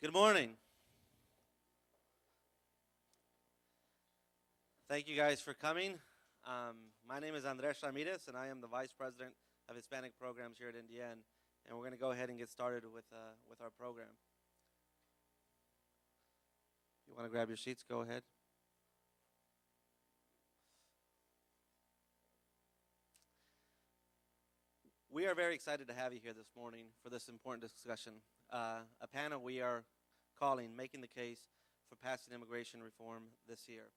Good morning. Thank you guys for coming. My name is Andres Ramirez, and I am the Vice President of Hispanic Programs here at NDN. And we're going to go ahead and get started with our program. You want to grab your seats? Go ahead. We are very excited to have you here this morning for this important discussion. A panel we are calling Making the Case for Passing Immigration Reform this year.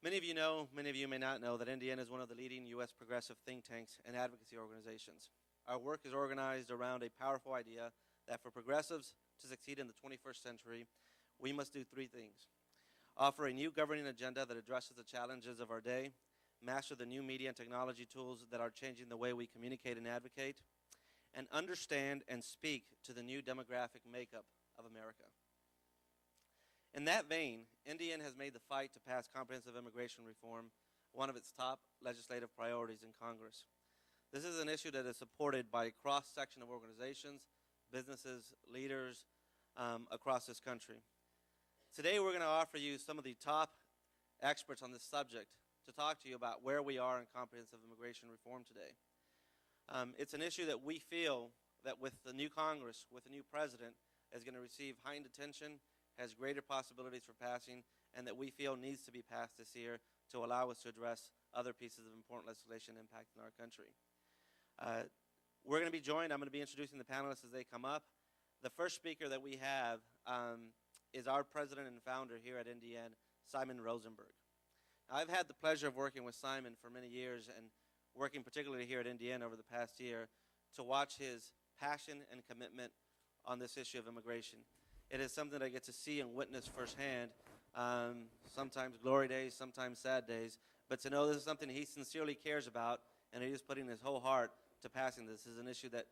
Many of you know, many of you may not know, that NDN is one of the leading U.S. progressive think tanks and advocacy organizations. Our work is organized around a powerful idea that for progressives to succeed in the 21st century, we must do three things: offer a new governing agenda that addresses the challenges of our day, master the new media and technology tools that are changing the way we communicate and advocate, and understand and speak to the new demographic makeup of America. In that vein, NDN has made the fight to pass comprehensive immigration reform one of its top legislative priorities in Congress. This is an issue that is supported by a cross-section of organizations, businesses, leaders across this country. Today we're going to offer you some of the top experts on this subject to talk to you about where we are in comprehensive immigration reform today. It's an issue that we feel that with the new Congress, with the new president, is going to receive heightened attention, has greater possibilities for passing, and that we feel needs to be passed this year to allow us to address other pieces of important legislation impacting our country. We're going to be joined, I'm going to be introducing the panelists as they come up. The first speaker that we have is our president and founder here at NDN, Simon Rosenberg. I've had the pleasure of working with Simon for many years, and working particularly here at NDN over the past year, to watch his passion and commitment on this issue of immigration. It is something that I get to see and witness firsthand, sometimes glory days, sometimes sad days, but to know this is something he sincerely cares about, and he is putting his whole heart to passing this. This is an issue that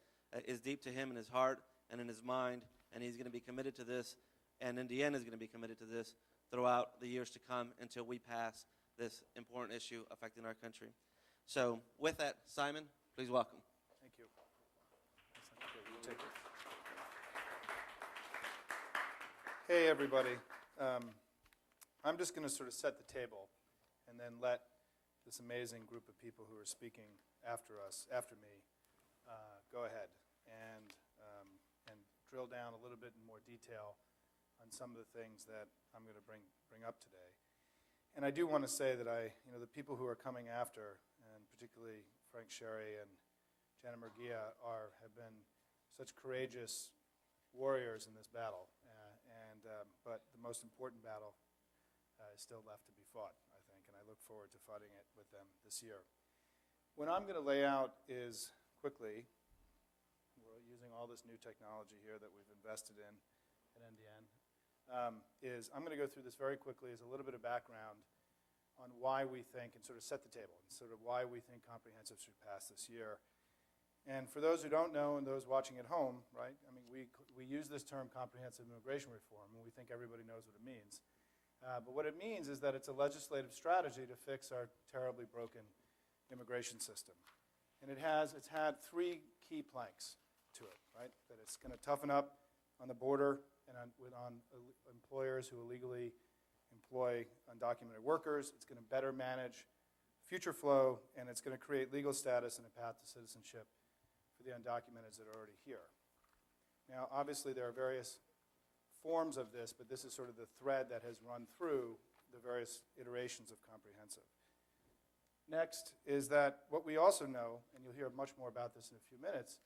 is deep to him in his heart and in his mind, and he's going to be committed to this, and NDN is going to be committed to this throughout the years to come until we pass this important issue affecting our country. So with that, Simon, please welcome. Thank you. Take it. Hey, everybody. I'm just going to sort of set the table and then let this amazing group of people who are speaking after me, go ahead and drill down a little bit in more detail on some of the things that I'm going to bring up today. And I do want to say that the people who are coming after, and particularly Frank Sherry and Jana Murguia, have been such courageous warriors in this battle. But the most important battle is still left to be fought, I think, and I look forward to fighting it with them this year. What I'm going to lay out is, quickly, we're using all this new technology here that we've invested in at NDN, I'm going to go through this very quickly as a little bit of background on why we think, and sort of set the table, and sort of why we think comprehensive should pass this year. And for those who don't know and those watching at home, right, I mean, we use this term comprehensive immigration reform, and we think everybody knows what it means. But what it means is that it's a legislative strategy to fix our terribly broken immigration system. And it's had three key planks to it, right? That it's going to toughen up on the border and on employers who illegally employ undocumented workers. It's going to better manage future flow, and it's going to create legal status and a path to citizenship for the undocumented that are already here. Now, obviously, there are various forms of this, but this is sort of the thread that has run through the various iterations of comprehensive. Next is that what we also know, and you'll hear much more about this in a few minutes,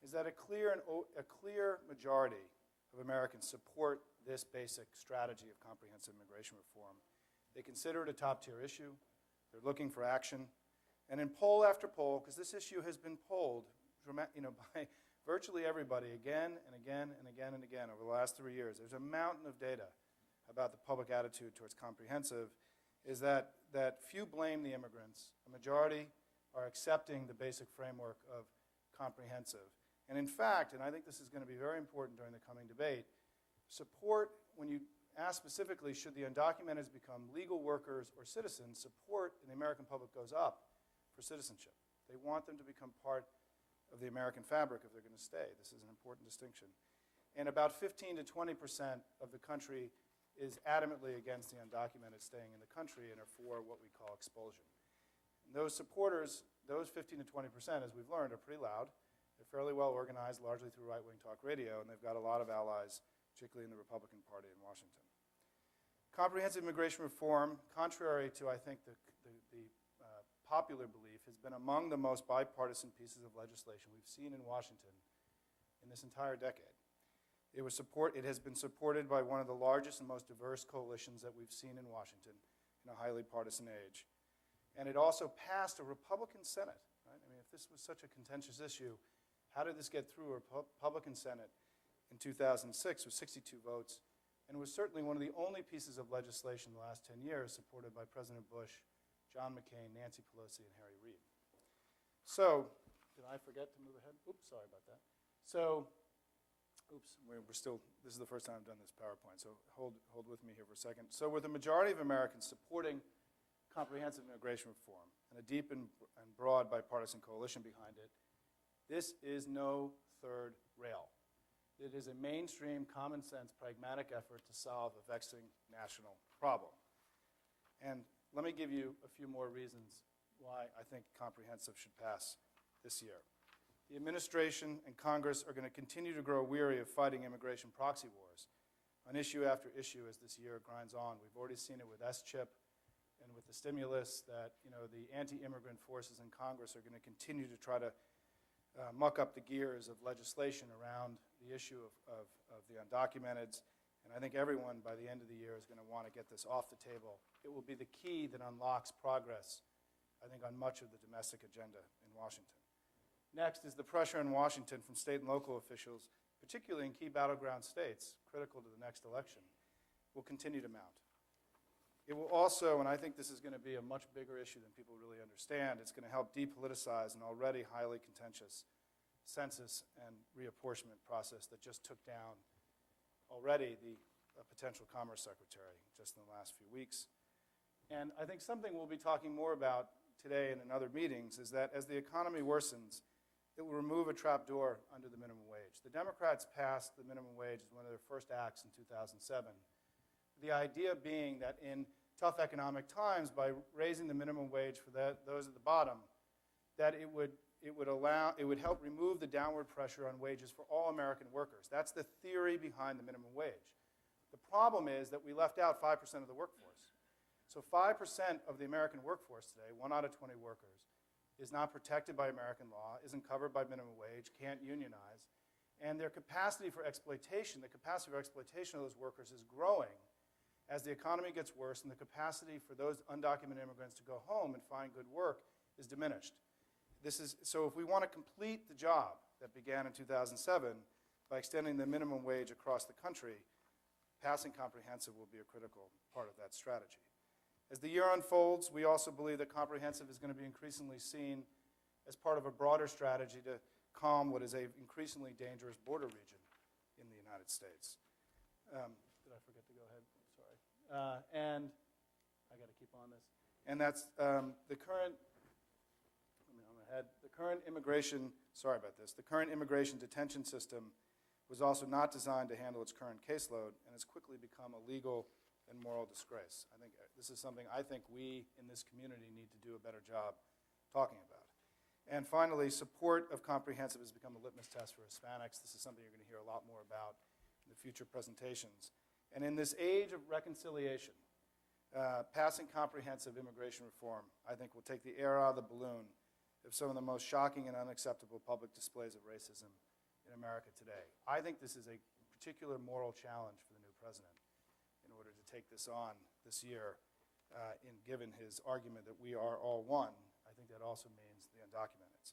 is that a clear majority of Americans support this basic strategy of comprehensive immigration reform. They consider it a top-tier issue. They're looking for action. And in poll after poll, because this issue has been polled by virtually everybody again and again and again and again over the last 3 years, there's a mountain of data about the public attitude towards comprehensive, is that few blame the immigrants. A majority are accepting the basic framework of comprehensive. And in fact, and I think this is going to be very important during the coming debate, support, when you ask specifically, should the undocumented become legal workers or citizens, support in the American public goes up for citizenship. They want them to become part of the American fabric if they're going to stay. This is an important distinction. And about 15 to 20% of the country is adamantly against the undocumented staying in the country and are for what we call expulsion. And those supporters, those 15 to 20%, as we've learned, are pretty loud. They're fairly well organized, largely through right-wing talk radio, and they've got a lot of allies, particularly in the Republican Party in Washington. Comprehensive immigration reform, contrary to, I think, the popular belief, has been among the most bipartisan pieces of legislation we've seen in Washington in this entire decade. It has been supported by one of the largest and most diverse coalitions that we've seen in Washington in a highly partisan age. And it also passed a Republican Senate. Right? I mean, if this was such a contentious issue, how did this get through a Republican Senate in 2006 with 62 votes? And it was certainly one of the only pieces of legislation in the last 10 years supported by President Bush, John McCain, Nancy Pelosi, and Harry Reid. So, did I forget to move ahead? Oops, sorry about that. So, this is the first time I've done this PowerPoint, so hold with me here for a second. So with the majority of Americans supporting comprehensive immigration reform and a deep and broad bipartisan coalition behind it, this is no third rail. It is a mainstream, common sense, pragmatic effort to solve a vexing national problem. And let me give you a few more reasons why I think comprehensive should pass this year. The administration and Congress are going to continue to grow weary of fighting immigration proxy wars on issue after issue as this year grinds on. We've already seen it with S-CHIP and with the stimulus that the anti-immigrant forces in Congress are going to continue to try to muck up the gears of legislation around the issue of the undocumented. And I think everyone by the end of the year is going to want to get this off the table. It will be the key that unlocks progress, I think, on much of the domestic agenda in Washington. Next is the pressure in Washington from state and local officials, particularly in key battleground states, critical to the next election, will continue to mount. It will also, and I think this is going to be a much bigger issue than people really understand, it's going to help depoliticize an already highly contentious census and reapportionment process that just took down already the potential Commerce Secretary just in the last few weeks. And I think something we'll be talking more about today and in other meetings is that as the economy worsens, it will remove a trapdoor under the minimum wage. The Democrats passed the minimum wage as one of their first acts in 2007. The idea being that in tough economic times, by raising the minimum wage for those at the bottom, that it would help remove the downward pressure on wages for all American workers. That's the theory behind the minimum wage. The problem is that we left out 5% of the workforce. So 5% of the American workforce today, 1 out of 20 workers, is not protected by American law, isn't covered by minimum wage, can't unionize, and their capacity for exploitation, the capacity for exploitation of those workers is growing as the economy gets worse and the capacity for those undocumented immigrants to go home and find good work is diminished. So if we want to complete the job that began in 2007 by extending the minimum wage across the country, passing comprehensive will be a critical part of that strategy. As the year unfolds, we also believe that comprehensive is going to be increasingly seen as part of a broader strategy to calm what is an increasingly dangerous border region in the United States. Did I forget to go ahead? Sorry. And I got to keep on this. And that's the current immigration, sorry about this, the current immigration detention system was also not designed to handle its current caseload and has quickly become a legal and moral disgrace. I think this is something I think we in this community need to do a better job talking about. And finally, support of comprehensive has become a litmus test for Hispanics. This is something you're going to hear a lot more about in the future presentations. And in this age of reconciliation, passing comprehensive immigration reform, I think, will take the air out of the balloon of some of the most shocking and unacceptable public displays of racism in America today. I think this is a particular moral challenge for the new president in order to take this on this year, given his argument that we are all one. I think that also means the undocumented.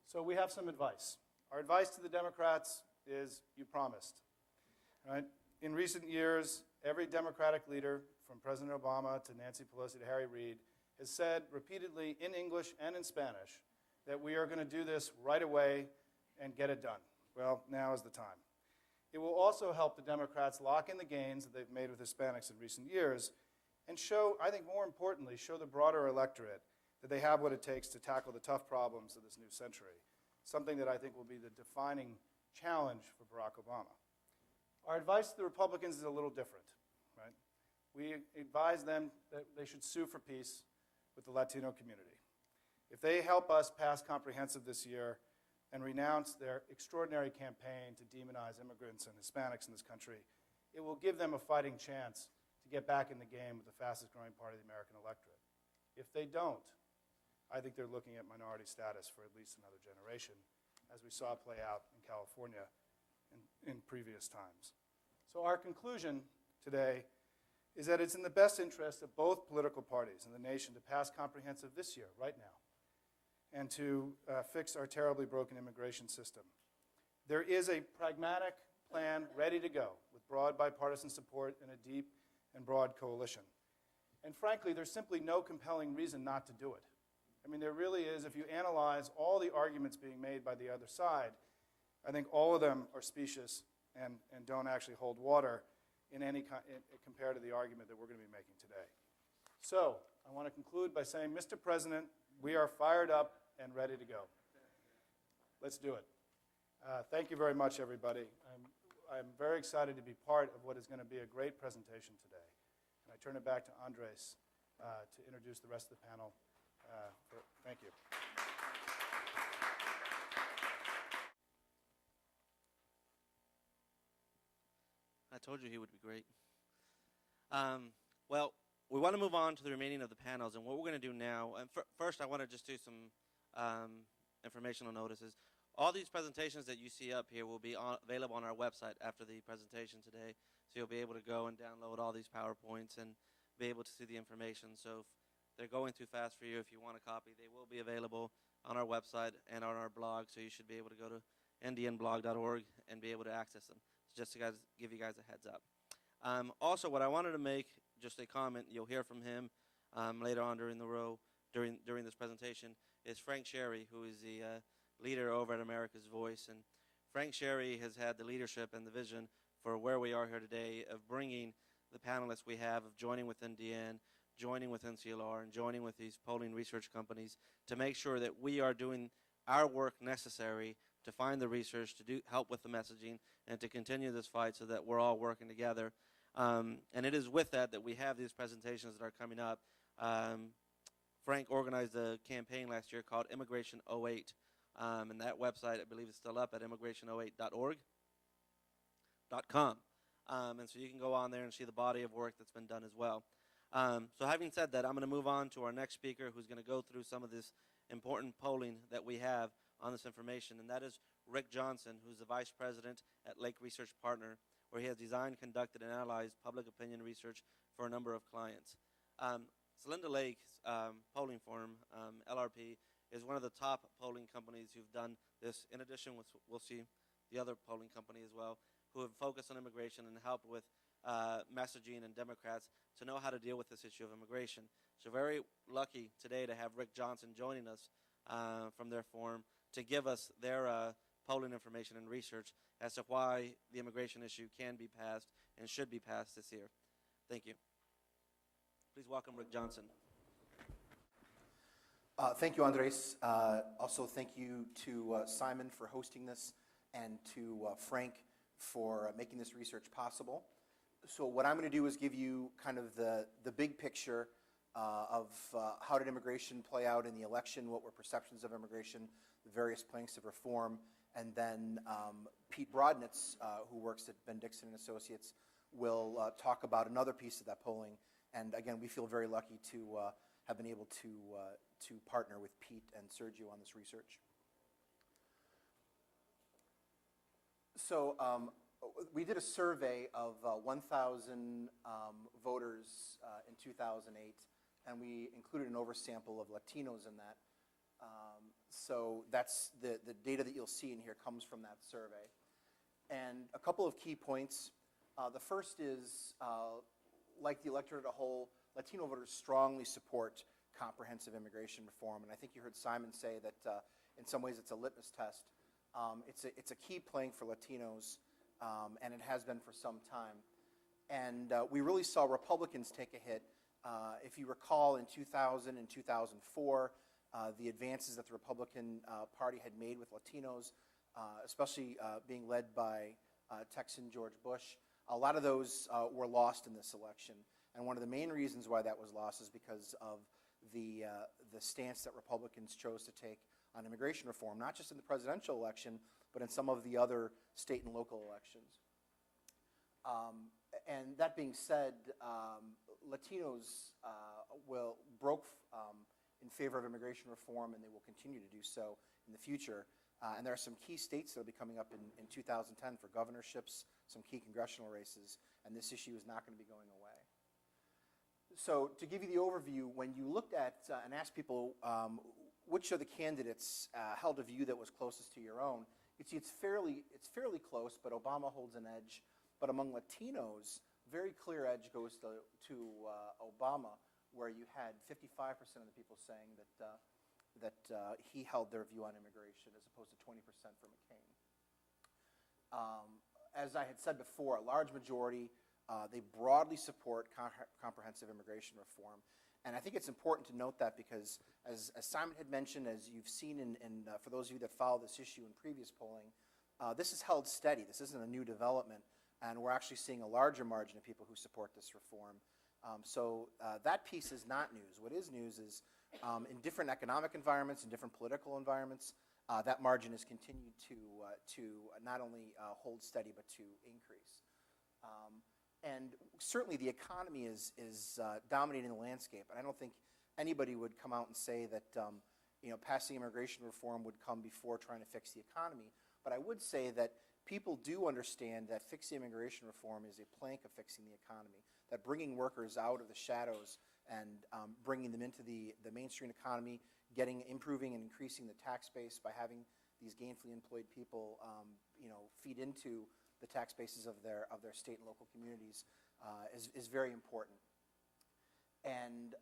So we have some advice. Our advice to the Democrats is you promised. Right? In recent years, every Democratic leader, from President Obama to Nancy Pelosi to Harry Reid, has said repeatedly in English and in Spanish that we are going to do this right away and get it done. Well, now is the time. It will also help the Democrats lock in the gains that they've made with Hispanics in recent years and show, I think more importantly, show the broader electorate that they have what it takes to tackle the tough problems of this new century, something that I think will be the defining challenge for Barack Obama. Our advice to the Republicans is a little different, right? We advise them that they should sue for peace with the Latino community. If they help us pass comprehensive this year and renounce their extraordinary campaign to demonize immigrants and Hispanics in this country, it will give them a fighting chance to get back in the game with the fastest growing part of the American electorate. If they don't, I think they're looking at minority status for at least another generation, as we saw play out in California in previous times. So our conclusion today is that it's in the best interest of both political parties in the nation to pass comprehensive this year, right now, and to fix our terribly broken immigration system. There is a pragmatic plan ready to go with broad bipartisan support and a deep and broad coalition. And frankly, there's simply no compelling reason not to do it. I mean, there really is. If you analyze all the arguments being made by the other side, I think all of them are specious and don't actually hold water in any compared to the argument that we're going to be making today. So I want to conclude by saying, Mr. President, we are fired up and ready to go. Let's do it. Thank you very much, everybody. I'm very excited to be part of what is going to be a great presentation today. And I turn it back to Andres to introduce the rest of the panel. Thank you. I told you he would be great. Well, we want to move on to the remaining of the panels, and what we're going to do now, and first I want to just do some informational notices. All these presentations that you see up here will be available on our website after the presentation today, so you'll be able to go and download all these PowerPoints and be able to see the information. So if they're going too fast for you, if you want a copy, they will be available on our website and on our blog, so you should be able to go to ndnblog.org and be able to access them. So just to give you guys a heads up. Also, what I wanted to make just a comment, you'll hear from him later on during this presentation, is Frank Sherry, who is the leader over at America's Voice. And Frank Sherry has had the leadership and the vision for where we are here today of bringing the panelists we have, of joining with NDN, joining with NCLR, and joining with these polling research companies to make sure that we are doing our work necessary to find the research, to help with the messaging, and to continue this fight so that we're all working together. And it is with that we have these presentations that are coming up. Frank organized a campaign last year called Immigration 08. And that website, I believe, is still up at immigration08.org.com. And so you can go on there and see the body of work that's been done as well. So having said that, I'm going to move on to our next speaker, who's going to go through some of this important polling that we have on this information, and that is Rick Johnson, who's the Vice President at Lake Research Partner, where he has designed, conducted, and analyzed public opinion research for a number of clients. Celinda Lake's polling firm, LRP, is one of the top polling companies who've done this. In addition, we'll see the other polling company as well, who have focused on immigration and helped with messaging and Democrats to know how to deal with this issue of immigration. So very lucky today to have Rick Johnson joining us from their firm to give us their polling information and research as to why the immigration issue can be passed and should be passed this year. Thank you. Please welcome Rick Johnson. Thank you, Andres. Also, thank you to Simon for hosting this and to Frank for making this research possible. So what I'm going to do is give you kind of the big picture of how did immigration play out in the election, what were perceptions of immigration, the various planks of reform, and then Pete Brodnitz, who works at Ben Dixon & Associates, will talk about another piece of that polling. And again, we feel very lucky to have been able to partner with Pete and Sergio on this research. So we did a survey of 1,000 voters in 2008, and we included an oversample of Latinos in that. So that's the data that you'll see in here comes from that survey. And a couple of key points. The first is, like the electorate as a whole, Latino voters strongly support comprehensive immigration reform. And I think you heard Simon say that in some ways it's a litmus test. It's a key plank for Latinos, and it has been for some time. And we really saw Republicans take a hit. If you recall, in 2000 and 2004, the advances that the Republican Party had made with Latinos, especially being led by Texan George Bush. A lot of those were lost in this election. And one of the main reasons why that was lost is because of the stance that Republicans chose to take on immigration reform, not just in the presidential election, but in some of the other state and local elections. And that being said, Latinos broke in favor of immigration reform, and they will continue to do so in the future. And there are some key states that will be coming up in 2010 for governorships, some key congressional races, and this issue is not going to be going away. So to give you the overview, when you looked at and asked people which of the candidates held a view that was closest to your own, you'd see it's fairly close, but Obama holds an edge. But among Latinos, very clear edge goes to Obama, where you had 55% of the people saying that he held their view on immigration, as opposed to 20% for McCain. As I had said before, a large majority, they broadly support comprehensive immigration reform. And I think it's important to note that because, as Simon had mentioned, as you've seen, for those of you that follow this issue in previous polling, this is held steady. This isn't a new development, and we're actually seeing a larger margin of people who support this reform. So that piece is not news. What is news is in different economic environments, in different political environments, that margin has continued to not only hold steady, but to increase. And certainly the economy is dominating the landscape. And I don't think anybody would come out and say that passing immigration reform would come before trying to fix the economy. But I would say that people do understand that fixing immigration reform is a plank of fixing the economy, that bringing workers out of the shadows and bringing them into the mainstream economy, improving and increasing the tax base by having these gainfully employed people feed into the tax bases of their state and local communities is very important. And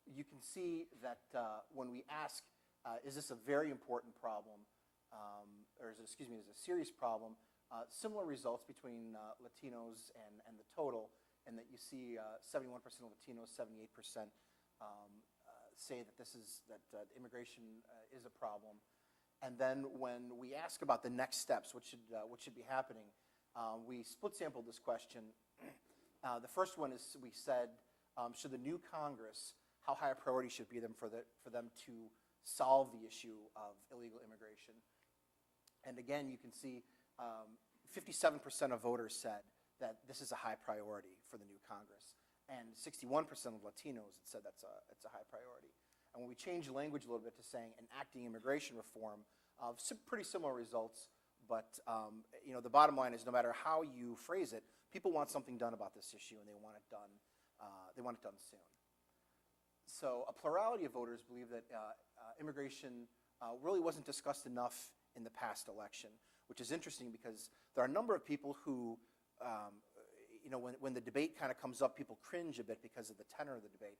you can see that when we ask, is this a very important problem, or is it a serious problem, similar results between Latinos and the total, and that you see 71% of Latinos, 78% say that immigration is a problem. And then when we ask about the next steps, what should be happening, we split sampled this question. The first one is, we said, should the new Congress, how high a priority should be for them to solve the issue of illegal immigration? And again, you can see 57% of voters said that this is a high priority for the new Congress, and 61% of Latinos said it's a high priority. And when we change the language a little bit to saying enacting immigration reform, some pretty similar results, but the bottom line is no matter how you phrase it, people want something done about this issue, and they want it done. They want it done soon. So a plurality of voters believe that immigration really wasn't discussed enough in the past election, which is interesting because there are a number of people who, when the debate kind of comes up, people cringe a bit because of the tenor of the debate.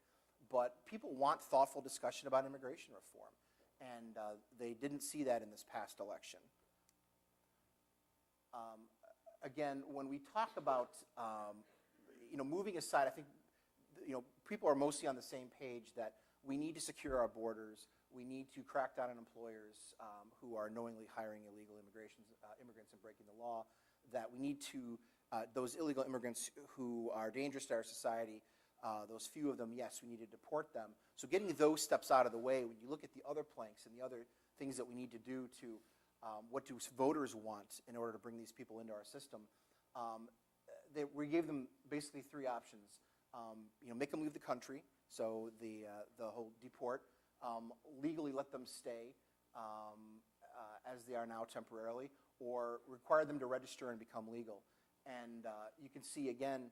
But people want thoughtful discussion about immigration reform, and they didn't see that in this past election. Again, when we talk about moving aside, I think people are mostly on the same page that we need to secure our borders. We need to crack down on employers who are knowingly hiring illegal immigrants and breaking the law. That we need to those illegal immigrants who are dangerous to our society. Those few of them, yes, we need to deport them. So getting those steps out of the way, when you look at the other planks and the other things that we need to do to what do voters want in order to bring these people into our system, we gave them basically three options. Make them leave the country, so the whole deport, legally let them stay as they are now temporarily, or require them to register and become legal. And you can see, again,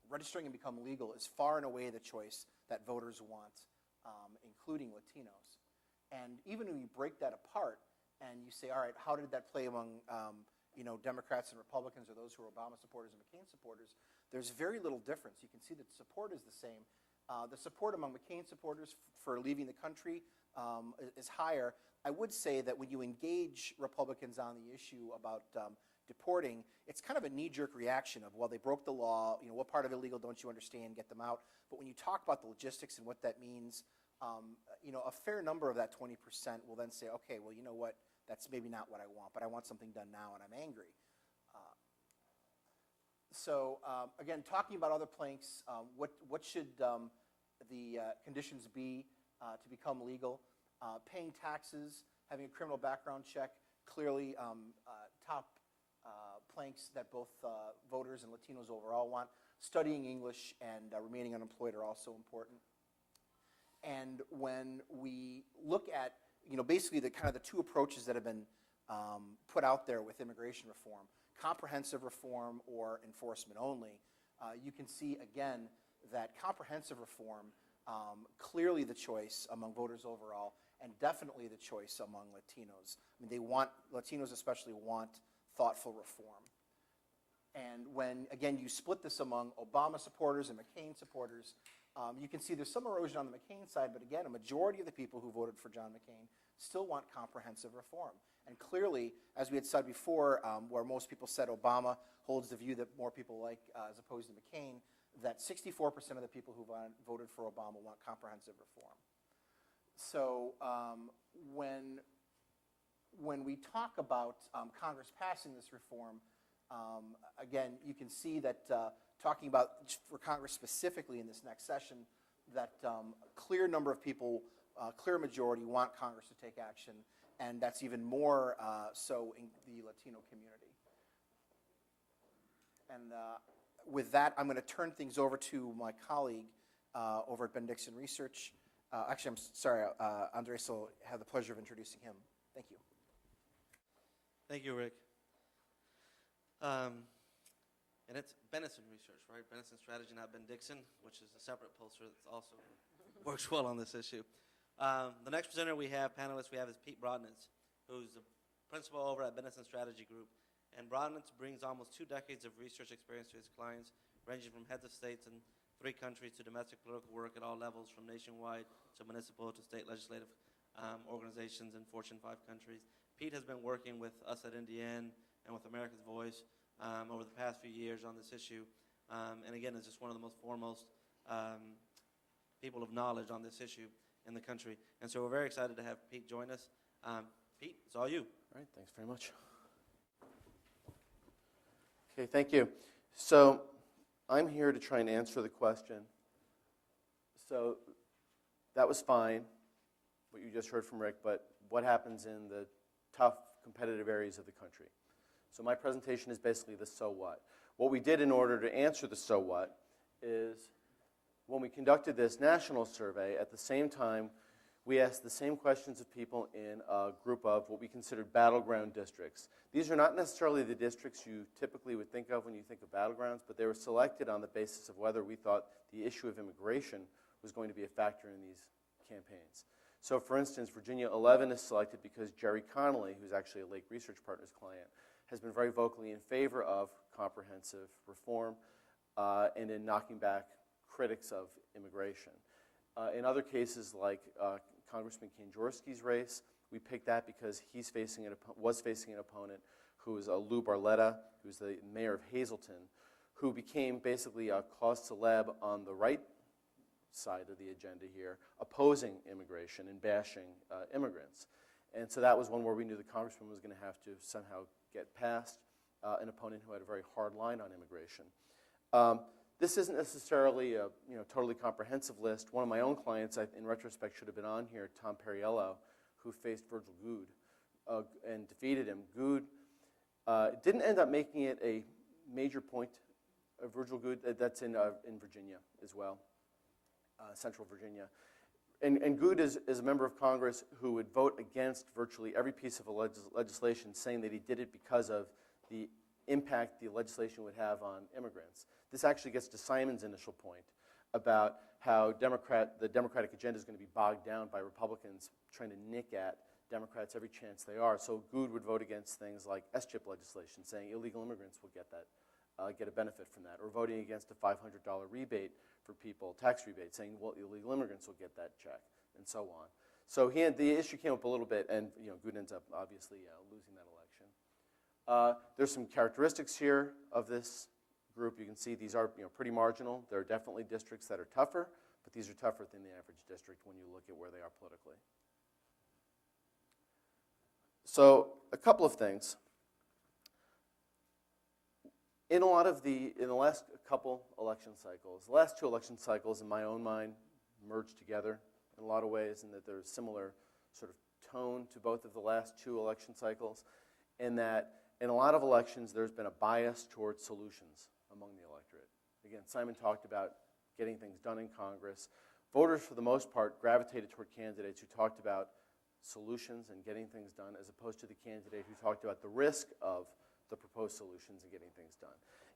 registering and become legal is far and away the choice that voters want, including Latinos. And even when you break that apart and you say, all right, how did that play among Democrats and Republicans, or those who are Obama supporters and McCain supporters, there's very little difference. You can see that support is the same. The support among McCain supporters for leaving the country is higher. I would say that when you engage Republicans on the issue about deporting, it's kind of a knee-jerk reaction of, well, they broke the law, what part of illegal don't you understand, get them out. But when you talk about the logistics and what that means, a fair number of that 20% will then say, okay, well, you know what, That's maybe not what I want, but I want something done now and I'm angry. So again, talking about other planks, what should the conditions be to become legal? Paying taxes, having a criminal background check, clearly top planks that both voters and Latinos overall want. Studying English and remaining unemployed are also important. And when we look at, basically the kind of the two approaches that have been put out there with immigration reform, comprehensive reform or enforcement only, you can see again that comprehensive reform, clearly the choice among voters overall, and definitely the choice among Latinos. I mean, Latinos especially want thoughtful reform. And when, again, you split this among Obama supporters and McCain supporters, you can see there's some erosion on the McCain side, but again, a majority of the people who voted for John McCain still want comprehensive reform. And clearly, as we had said before, where most people said Obama holds the view that more people like, as opposed to McCain, that 64% of the people who voted for Obama want comprehensive reform. So when we talk about Congress passing this reform, again, you can see that talking about, for Congress specifically in this next session, that a clear number of people, clear majority, want Congress to take action, and that's even more so in the Latino community. And with that, I'm going to turn things over to my colleague over at Ben Dixon Research. Actually, I'm sorry, Andres will have the pleasure of introducing him. Thank you. Thank you, Rick. And it's Benison Research, right? Benison Strategy, not Ben Dixon, which is a separate pollster that also works well on this issue. The next presenter panelist we have is Pete Brodnitz, who's the principal over at Benison Strategy Group. And Brodnitz brings almost 2 decades of research experience to his clients, ranging from heads of states in 3 countries to domestic political work at all levels, from nationwide to municipal to state legislative organizations in Fortune 5 countries. Pete has been working with us at NDN and with America's Voice over the past few years on this issue. And again, is just one of the most foremost people of knowledge on this issue in the country. And so we're very excited to have Pete join us. Pete, it's all you. All right, thanks very much. Okay, thank you. So I'm here to try and answer the question. So that was fine, what you just heard from Rick, but what happens in the tough competitive areas of the country? So my presentation is basically the so what. What we did in order to answer the so what is when we conducted this national survey, at the same time, we asked the same questions of people in a group of what we considered battleground districts. These are not necessarily the districts you typically would think of when you think of battlegrounds, but they were selected on the basis of whether we thought the issue of immigration was going to be a factor in these campaigns. So for instance, Virginia 11 is selected because Jerry Connolly, who's actually a Lake Research Partners client, has been very vocally in favor of comprehensive reform and in knocking back critics of immigration. In other cases, like Congressman Kanjorski's race, we picked that because was facing an opponent who is Lou Barletta, who's the mayor of Hazleton, who became basically a cause célèbre on the right side of the agenda here, opposing immigration and bashing immigrants. And so that was one where we knew the congressman was going to have to somehow get past an opponent who had a very hard line on immigration. This isn't necessarily a totally comprehensive list. One of my own clients, in retrospect, should have been on here, Tom Perriello, who faced Virgil Goode and defeated him. Goode didn't end up making it a major point. Virgil Goode, that's in Virginia as well, Central Virginia. And Goode is a member of Congress who would vote against virtually every piece of legislation, saying that he did it because of the impact the legislation would have on immigrants. This actually gets to Simon's initial point about how the Democratic agenda is going to be bogged down by Republicans trying to nick at Democrats every chance they are. So Goode would vote against things like SCHIP legislation, saying illegal immigrants will get a benefit from that, or voting against a $500 rebate for people, tax rebate, saying, well, illegal immigrants will get that check, and so on. So the issue came up a little bit, and Goode ends up obviously losing that election. There's some characteristics here of this group. You can see these are pretty marginal. There are definitely districts that are tougher, but these are tougher than the average district when you look at where they are politically. So a couple of things. In the last couple election cycles, the last 2 election cycles, in my own mind, merged together in a lot of ways, in that there's similar sort of tone to both of the last 2 election cycles, in that in a lot of elections, there's been a bias towards solutions among the electorate. Again, Simon talked about getting things done in Congress. Voters, for the most part, gravitated toward candidates who talked about solutions and getting things done, as opposed to the candidate who talked about the risk of the proposed solutions and getting things done.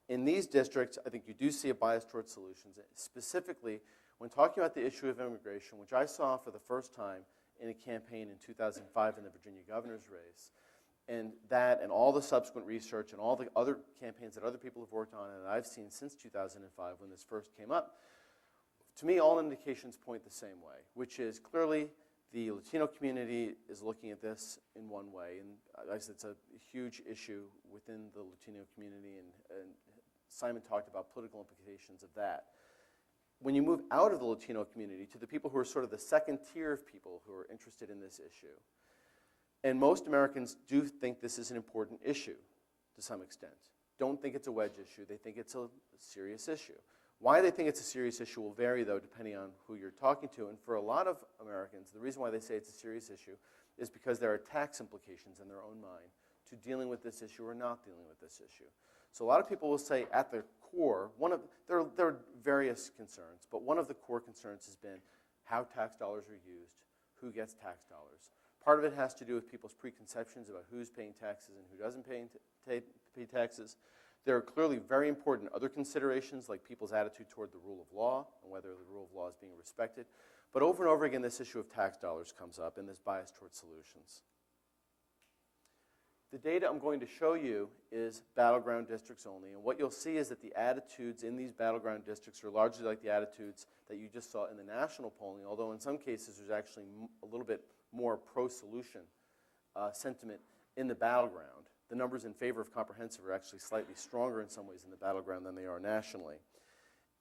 In these districts, I think you do see a bias towards solutions, specifically when talking about the issue of immigration, which I saw for the first time in a campaign in 2005 in the Virginia governor's race. And that and all the subsequent research and all the other campaigns that other people have worked on and that I've seen since 2005 when this first came up, to me, all indications point the same way, which is clearly the Latino community is looking at this in one way. And I said it's a huge issue within the Latino community, and Simon talked about political implications of that. When you move out of the Latino community to the people who are sort of the second tier of people who are interested in this issue, and most Americans do think this is an important issue to some extent. Don't think it's a wedge issue. They think it's a serious issue. Why they think it's a serious issue will vary, though, depending on who you're talking to. And for a lot of Americans, the reason why they say it's a serious issue is because there are tax implications in their own mind to dealing with this issue or not dealing with this issue. So a lot of people will say at their core, there are various concerns, but one of the core concerns has been how tax dollars are used, who gets tax dollars. Part of it has to do with people's preconceptions about who's paying taxes and who doesn't pay taxes. There are clearly very important other considerations, like people's attitude toward the rule of law and whether the rule of law is being respected. But over and over again, this issue of tax dollars comes up and this bias towards solutions. The data I'm going to show you is battleground districts only. And what you'll see is that the attitudes in these battleground districts are largely like the attitudes that you just saw in the national polling, although in some cases there's actually a little bit more pro-solution sentiment in the battleground. The numbers in favor of comprehensive are actually slightly stronger in some ways in the battleground than they are nationally.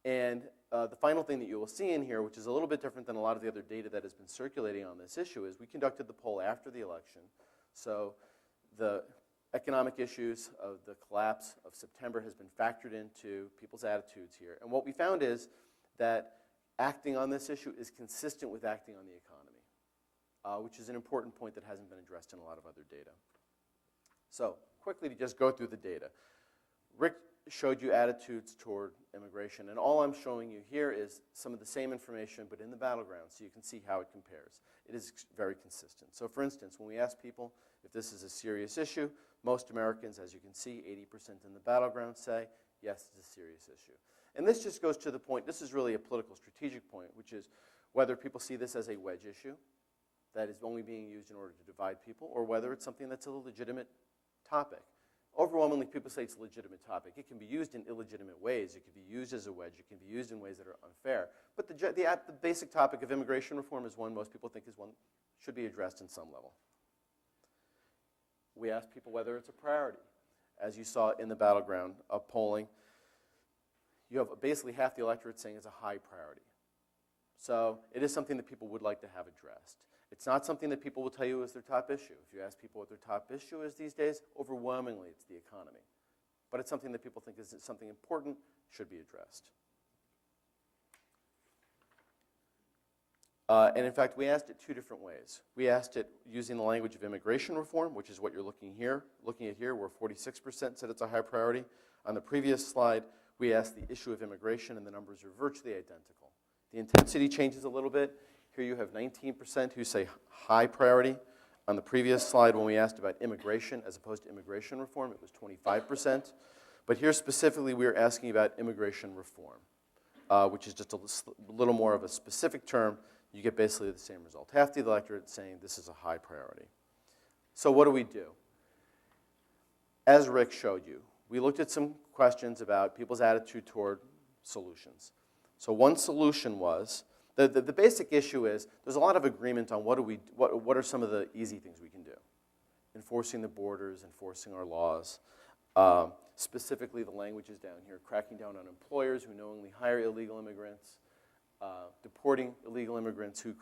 And the final thing that you will see in here, which is a little bit different than a lot of the other data that has been circulating on this issue, is we conducted the poll after the election. So the economic issues of the collapse of September has been factored into people's attitudes here. And what we found is that acting on this issue is consistent with acting on the economy, which is an important point that hasn't been addressed in a lot of other data. So quickly to just go through the data. Rick showed you attitudes toward immigration, and all I'm showing you here is some of the same information, but in the battleground, so you can see how it compares. It is very consistent. So for instance, when we ask people if this is a serious issue, most Americans, as you can see, 80% in the battleground say, yes, it's a serious issue. And this just goes to the point, this is really a political strategic point, which is whether people see this as a wedge issue that is only being used in order to divide people, or whether it's something that's a legitimate topic. Overwhelmingly, people say it's a legitimate topic. It can be used in illegitimate ways. It can be used as a wedge. It can be used in ways that are unfair. But the basic topic of immigration reform is one most people think is one should be addressed in some level. We ask people whether it's a priority. As you saw in the battleground of polling, you have basically half the electorate saying it's a high priority. So it is something that people would like to have addressed. It's not something that people will tell you is their top issue. If you ask people what their top issue is these days, overwhelmingly it's the economy. But it's something that people think is something important, should be addressed. And in fact, we asked it 2 different ways. We asked it using the language of immigration reform, which is what you're looking at here, where 46% said it's a high priority. On the previous slide, we asked the issue of immigration, and the numbers are virtually identical. The intensity changes a little bit. Here you have 19% who say high priority. On the previous slide, when we asked about immigration as opposed to immigration reform, it was 25%. But here specifically, we are asking about immigration reform, which is just a little more of a specific term. You get basically the same result. Half the electorate saying this is a high priority. So what do? As Rick showed you, we looked at some questions about people's attitude toward solutions. So one solution was, the basic issue is, there's a lot of agreement on what are some of the easy things we can do. Enforcing the borders, enforcing our laws. Specifically, the language is down here, cracking down on employers who knowingly hire illegal immigrants. deporting illegal immigrants who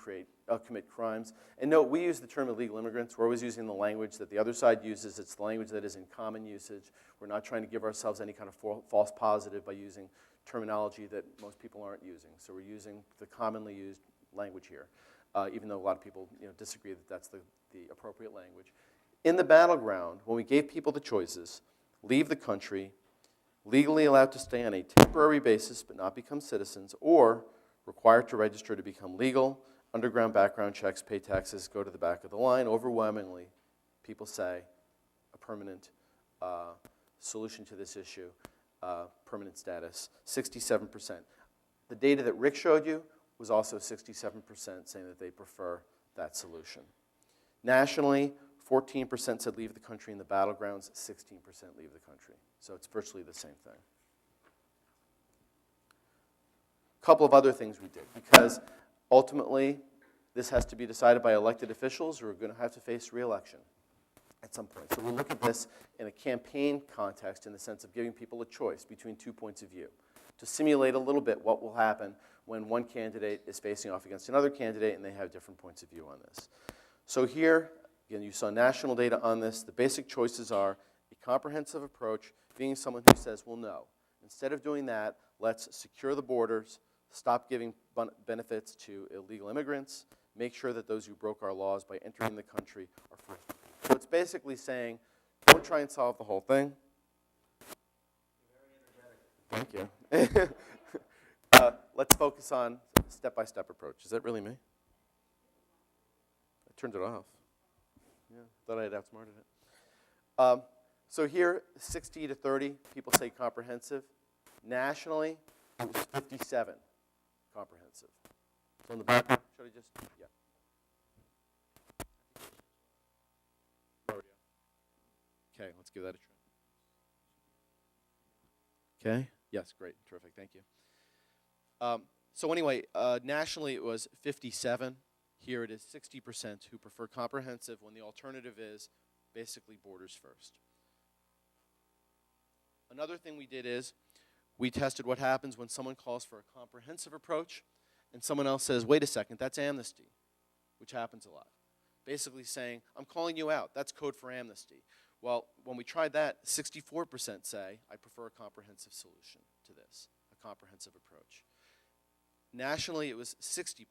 commit crimes. And note, we use the term illegal immigrants. We're always using the language that the other side uses. It's the language that is in common usage. We're not trying to give ourselves any kind of false positive by using terminology that most people aren't using. So we're using the commonly used language here, even though a lot of people disagree that that's the appropriate language. In the battleground, when we gave people the choices, leave the country, legally allowed to stay on a temporary basis but not become citizens, or required to register to become legal, underground background checks, pay taxes, go to the back of the line, overwhelmingly, people say a permanent solution to this issue, permanent status, 67%. The data that Rick showed you was also 67% saying that they prefer that solution. Nationally, 14% said leave the country. In the battlegrounds, 16% leave the country. So it's virtually the same thing. A couple of other things we did, because ultimately this has to be decided by elected officials who are going to have to face re-election at some point. So we look at this in a campaign context in the sense of giving people a choice between 2 points of view to simulate a little bit what will happen when one candidate is facing off against another candidate and they have different points of view on this. So here, again, you saw national data on this. The basic choices are a comprehensive approach, being someone who says, well, no. Instead of doing that, let's secure the borders, stop giving benefits to illegal immigrants, make sure that those who broke our laws by entering the country are forced. So it's basically saying, don't try and solve the whole thing. Thank you. Let's focus on step-by-step approach. Is that really me? I turned it off. Yeah, thought I had outsmarted it. So here, 60 to 30, people say comprehensive. Nationally, it was 57 comprehensive. So in the back, should I just, yeah. Okay, let's give that a try. Okay, yes, great, terrific, thank you. So anyway, nationally it was 57. Here it is 60% who prefer comprehensive when the alternative is basically borders first. Another thing we did is we tested what happens when someone calls for a comprehensive approach and someone else says, wait a second, that's amnesty, which happens a lot. Basically saying, I'm calling you out, that's code for amnesty. Well, when we tried that, 64% say, I prefer a comprehensive solution to this, a comprehensive approach. Nationally, it was 60%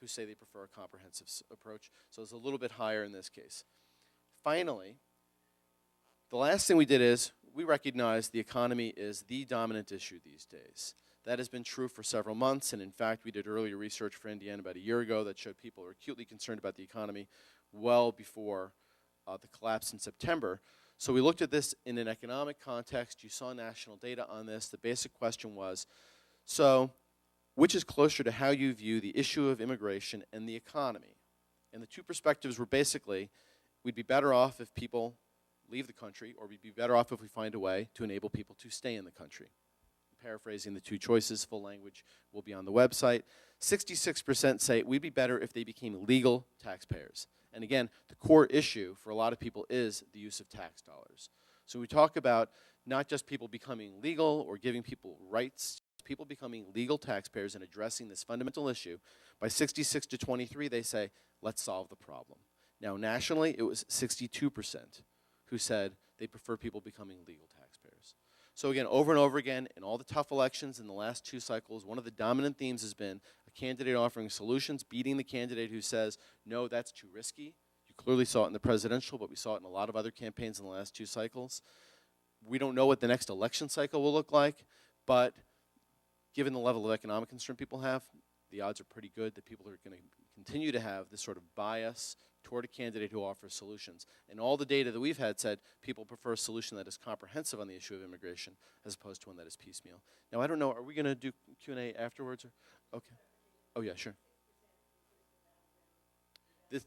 who say they prefer a comprehensive approach, so it's a little bit higher in this case. Finally, the last thing we did is we recognized the economy is the dominant issue these days. That has been true for several months, and in fact, we did earlier research for Indiana about a year ago that showed people are acutely concerned about the economy well before the collapse in September. So we looked at this in an economic context. You saw national data on this. The basic question was, so which is closer to how you view the issue of immigration and the economy? And the two perspectives were basically, we'd be better off if people leave the country, or we'd be better off if we find a way to enable people to stay in the country. Paraphrasing the two choices, full language will be on the website. 66% say we'd be better if they became legal taxpayers. And again, the core issue for a lot of people is the use of tax dollars. So we talk about not just people becoming legal or giving people rights, people becoming legal taxpayers and addressing this fundamental issue. By 66 to 23, they say, let's solve the problem. Now, nationally, it was 62% who said they prefer people becoming legal taxpayers. So again, over and over again, in all the tough elections in the last 2 cycles, one of the dominant themes has been a candidate offering solutions, beating the candidate who says, no, that's too risky. You clearly saw it in the presidential, but we saw it in a lot of other campaigns in the last 2 cycles. We don't know what the next election cycle will look like, but given the level of economic concern people have, the odds are pretty good that people are going to continue to have this sort of bias toward a candidate who offers solutions. And all the data that we've had said people prefer a solution that is comprehensive on the issue of immigration as opposed to one that is piecemeal. Now, I don't know, are we going to do Q&A afterwards? Or? Okay. Oh, yeah, sure.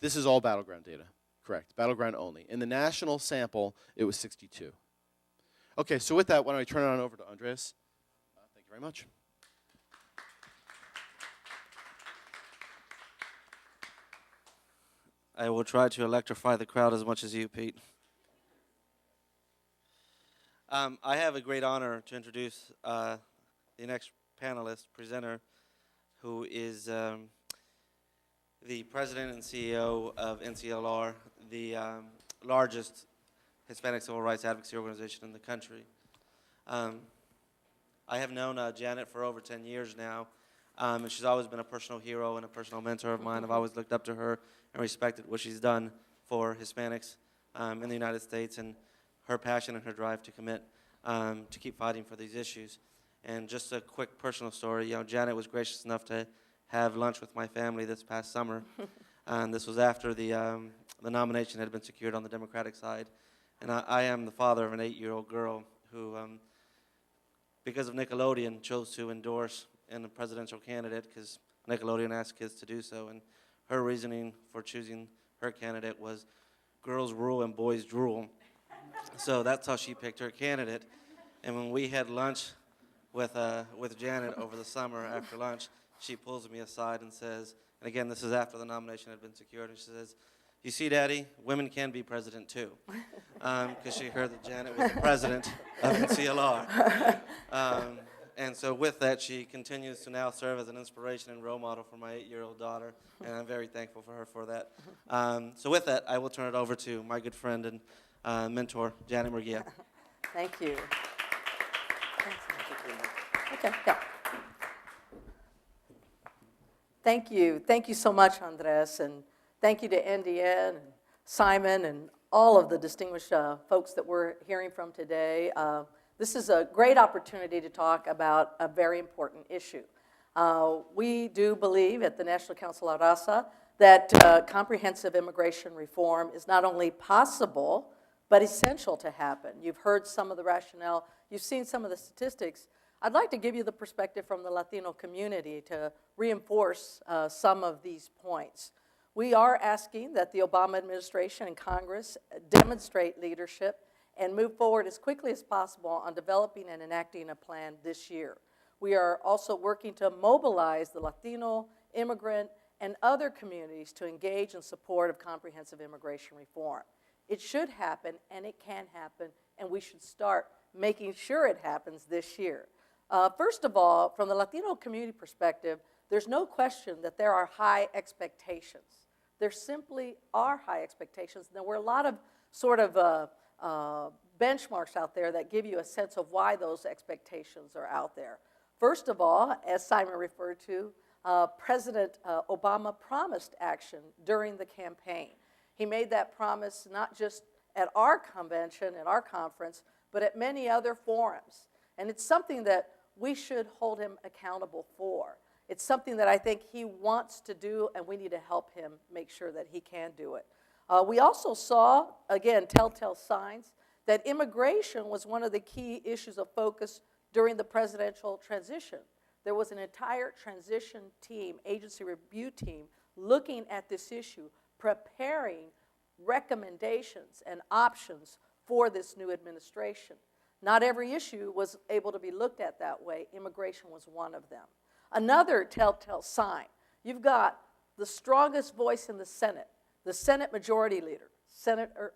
This is all battleground data, correct, battleground only. In the national sample, it was 62. Okay, so with that, why don't I turn it on over to Andreas? Thank you very much. I will try to electrify the crowd as much as you, Pete. I have a great honor to introduce the next panelist, presenter, who is the president and CEO of NCLR, the largest Hispanic civil rights advocacy organization in the country. I have known Janet for over 10 years now, and she's always been a personal hero and a personal mentor of mine. I've always looked up to her and respected what she's done for Hispanics in the United States, and her passion and her drive to commit to keep fighting for these issues. And just a quick personal story, Janet was gracious enough to have lunch with my family this past summer. And this was after the nomination had been secured on the Democratic side. And I am the father of an 8-year-old girl who, because of Nickelodeon, chose to endorse in a presidential candidate because Nickelodeon asked kids to do so. And her reasoning for choosing her candidate was girls rule and boys drool. So that's how she picked her candidate. And when we had lunch with Janet over the summer after lunch, she pulls me aside and says, and again, this is after the nomination had been secured, and she says, "You see, Daddy, women can be president too," because she heard that Janet was the president of NCLR. And so with that, she continues to now serve as an inspiration and role model for my 8-year-old daughter, and I'm very thankful for her for that. So with that, I will turn it over to my good friend and mentor, Janet Murguia. Thank you. Okay, yeah. Thank you. Thank you so much, Andres, and thank you to NDN and Simon and all of the distinguished folks that we're hearing from today. This is a great opportunity to talk about a very important issue. We do believe at the National Council La Raza that comprehensive immigration reform is not only possible, but essential to happen. You've heard some of the rationale. You've seen some of the statistics. I'd like to give you the perspective from the Latino community to reinforce some of these points. We are asking that the Obama administration and Congress demonstrate leadership and move forward as quickly as possible on developing and enacting a plan this year. We are also working to mobilize the Latino, immigrant, and other communities to engage in support of comprehensive immigration reform. It should happen, and it can happen, and we should start making sure it happens this year. First of all, from the Latino community perspective, there's no question that there are high expectations. There simply are high expectations. There were a lot of sort of benchmarks out there that give you a sense of why those expectations are out there. First of all, as Simon referred to, President Obama promised action during the campaign. He made that promise not just at our convention, at our conference, but at many other forums. And it's something that we should hold him accountable for. It's something that I think he wants to do, and we need to help him make sure that he can do it. We also saw, again, telltale signs that immigration was one of the key issues of focus during the presidential transition. There was an entire transition team, agency review team, looking at this issue, preparing recommendations and options for this new administration. Not every issue was able to be looked at that way. Immigration was one of them. Another telltale sign, you've got the strongest voice in the Senate Majority Leader, Senator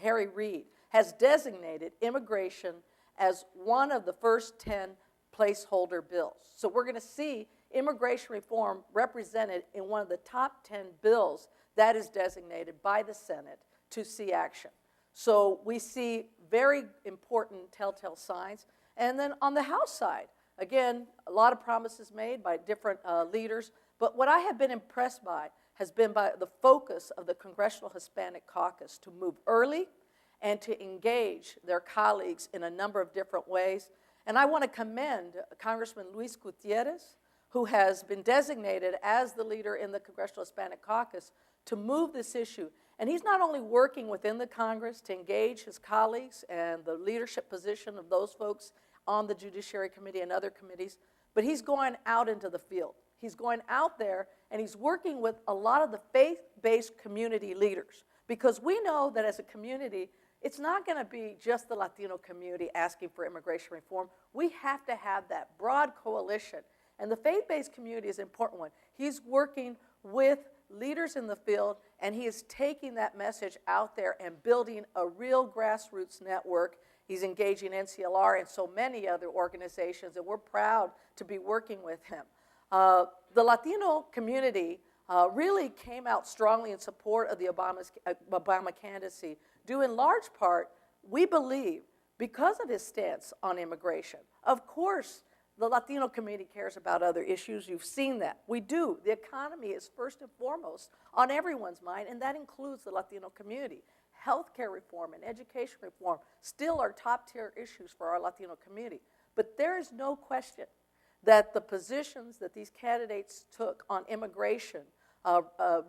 Harry Reid, has designated immigration as one of the first 10 placeholder bills. So we're going to see immigration reform represented in one of the top 10 bills that is designated by the Senate to see action. So we see very important telltale signs. And then on the House side, again, a lot of promises made by different leaders. But what I have been impressed by has been by the focus of the Congressional Hispanic Caucus to move early and to engage their colleagues in a number of different ways. And I want to commend Congressman Luis Gutierrez, who has been designated as the leader in the Congressional Hispanic Caucus to move this issue. And he's not only working within the Congress to engage his colleagues and the leadership position of those folks on the Judiciary Committee and other committees, but he's going out into the field. He's going out there and he's working with a lot of the faith-based community leaders, because we know that as a community, it's not going to be just the Latino community asking for immigration reform. We have to have that broad coalition. And the faith-based community is an important one. He's working with leaders in the field, and he is taking that message out there and building a real grassroots network. He's engaging NCLR and so many other organizations, and we're proud to be working with him. The Latino community really came out strongly in support of the Obama candidacy, due in large part, we believe, because of his stance on immigration. Of course, the Latino community cares about other issues. You've seen that. We do. The economy is first and foremost on everyone's mind, and that includes the Latino community. Healthcare reform and education reform still are top-tier issues for our Latino community. But there is no question that the positions that these candidates took on immigration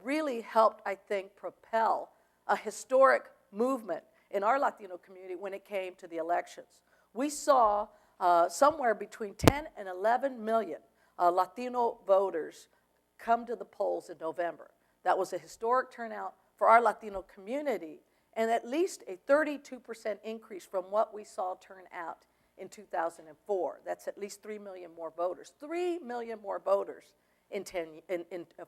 really helped, I think, propel a historic movement in our Latino community when it came to the elections. We saw somewhere between 10 and 11 million Latino voters come to the polls in November. That was a historic turnout for our Latino community, and at least a 32% increase from what we saw turn out in 2004. That's at least 3 million more voters. 3 million more voters in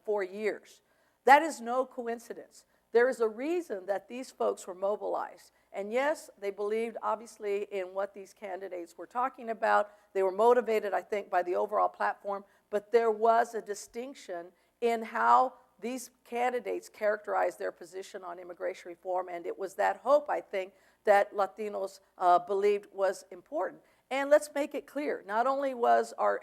4 years. That is no coincidence. There is a reason that these folks were mobilized. And yes, they believed, obviously, in what these candidates were talking about. They were motivated, I think, by the overall platform. But there was a distinction in how these candidates characterized their position on immigration reform. And it was that hope, I think, that Latinos believed was important. And let's make it clear, not only was our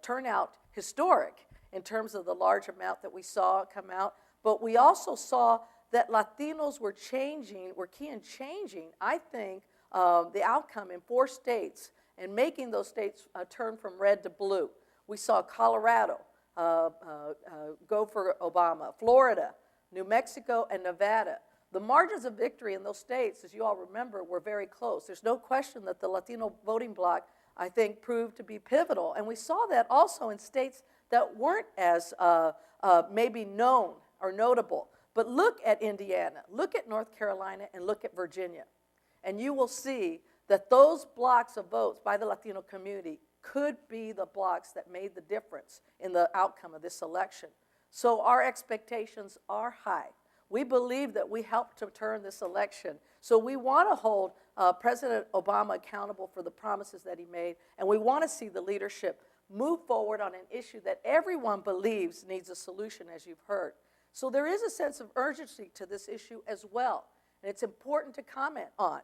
turnout historic in terms of the large amount that we saw come out, but we also saw that Latinos were key in changing, I think, the outcome in 4 states and making those states turn from red to blue. We saw Colorado go for Obama, Florida, New Mexico, and Nevada. The margins of victory in those states, as you all remember, were very close. There's no question that the Latino voting bloc, I think, proved to be pivotal. And we saw that also in states that weren't as maybe known or notable. But look at Indiana, look at North Carolina, and look at Virginia. And you will see that those blocks of votes by the Latino community could be the blocks that made the difference in the outcome of this election. So our expectations are high. We believe that we helped to turn this election. So we want to hold President Obama accountable for the promises that he made, and we want to see the leadership move forward on an issue that everyone believes needs a solution, as you've heard. So there is a sense of urgency to this issue as well, and it's important to comment on.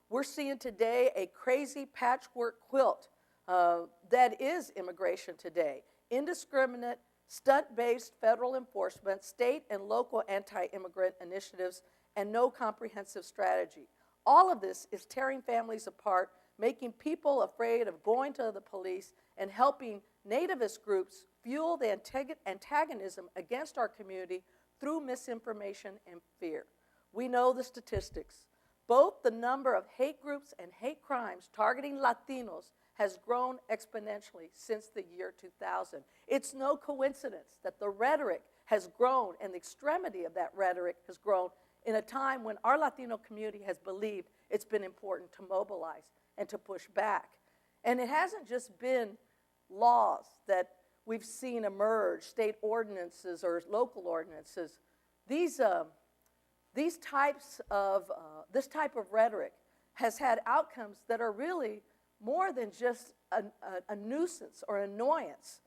We're seeing today a crazy patchwork quilt that is immigration today. Indiscriminate, stunt-based federal enforcement, state and local anti-immigrant initiatives, and no comprehensive strategy. All of this is tearing families apart, making people afraid of going to the police, and helping nativist groups fuel the antagonism against our community through misinformation and fear. We know the statistics. Both the number of hate groups and hate crimes targeting Latinos has grown exponentially since the year 2000. It's no coincidence that the rhetoric has grown and the extremity of that rhetoric has grown in a time when our Latino community has believed it's been important to mobilize and to push back. And it hasn't just been laws that we've seen emerge, state ordinances or local ordinances. This type of rhetoric has had outcomes that are really more than just a nuisance or annoyance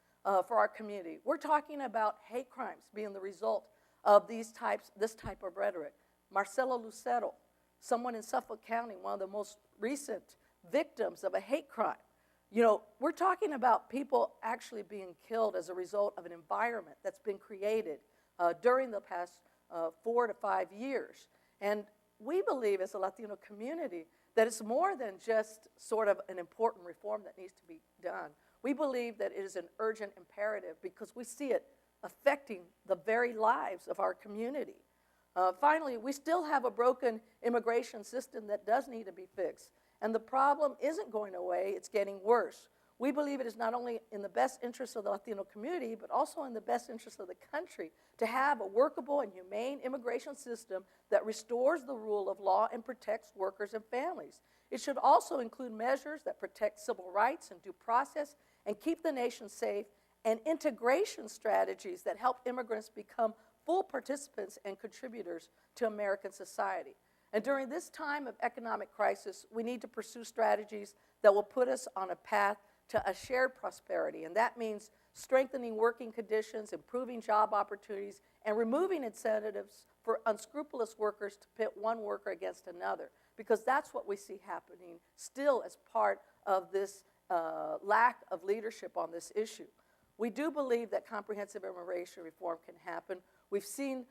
for our community. We're talking about hate crimes being the result of this type of rhetoric. Marcelo Lucero, someone in Suffolk County, one of the most recent victims of a hate crime. You know, we're talking about people actually being killed as a result of an environment that's been created during the past 4 to 5 years. And we believe as a Latino community that it's more than just sort of an important reform that needs to be done. We believe that it is an urgent imperative because we see it affecting the very lives of our community. Finally, we still have a broken immigration system that does need to be fixed. And the problem isn't going away, it's getting worse. We believe it is not only in the best interest of the Latino community, but also in the best interest of the country to have a workable and humane immigration system that restores the rule of law and protects workers and families. It should also include measures that protect civil rights and due process and keep the nation safe, and integration strategies that help immigrants become full participants and contributors to American society. And during this time of economic crisis, we need to pursue strategies that will put us on a path to a shared prosperity. And that means strengthening working conditions, improving job opportunities, and removing incentives for unscrupulous workers to pit one worker against another, because that's what we see happening still as part of this lack of leadership on this issue. We do believe that comprehensive immigration reform can happen. We've seen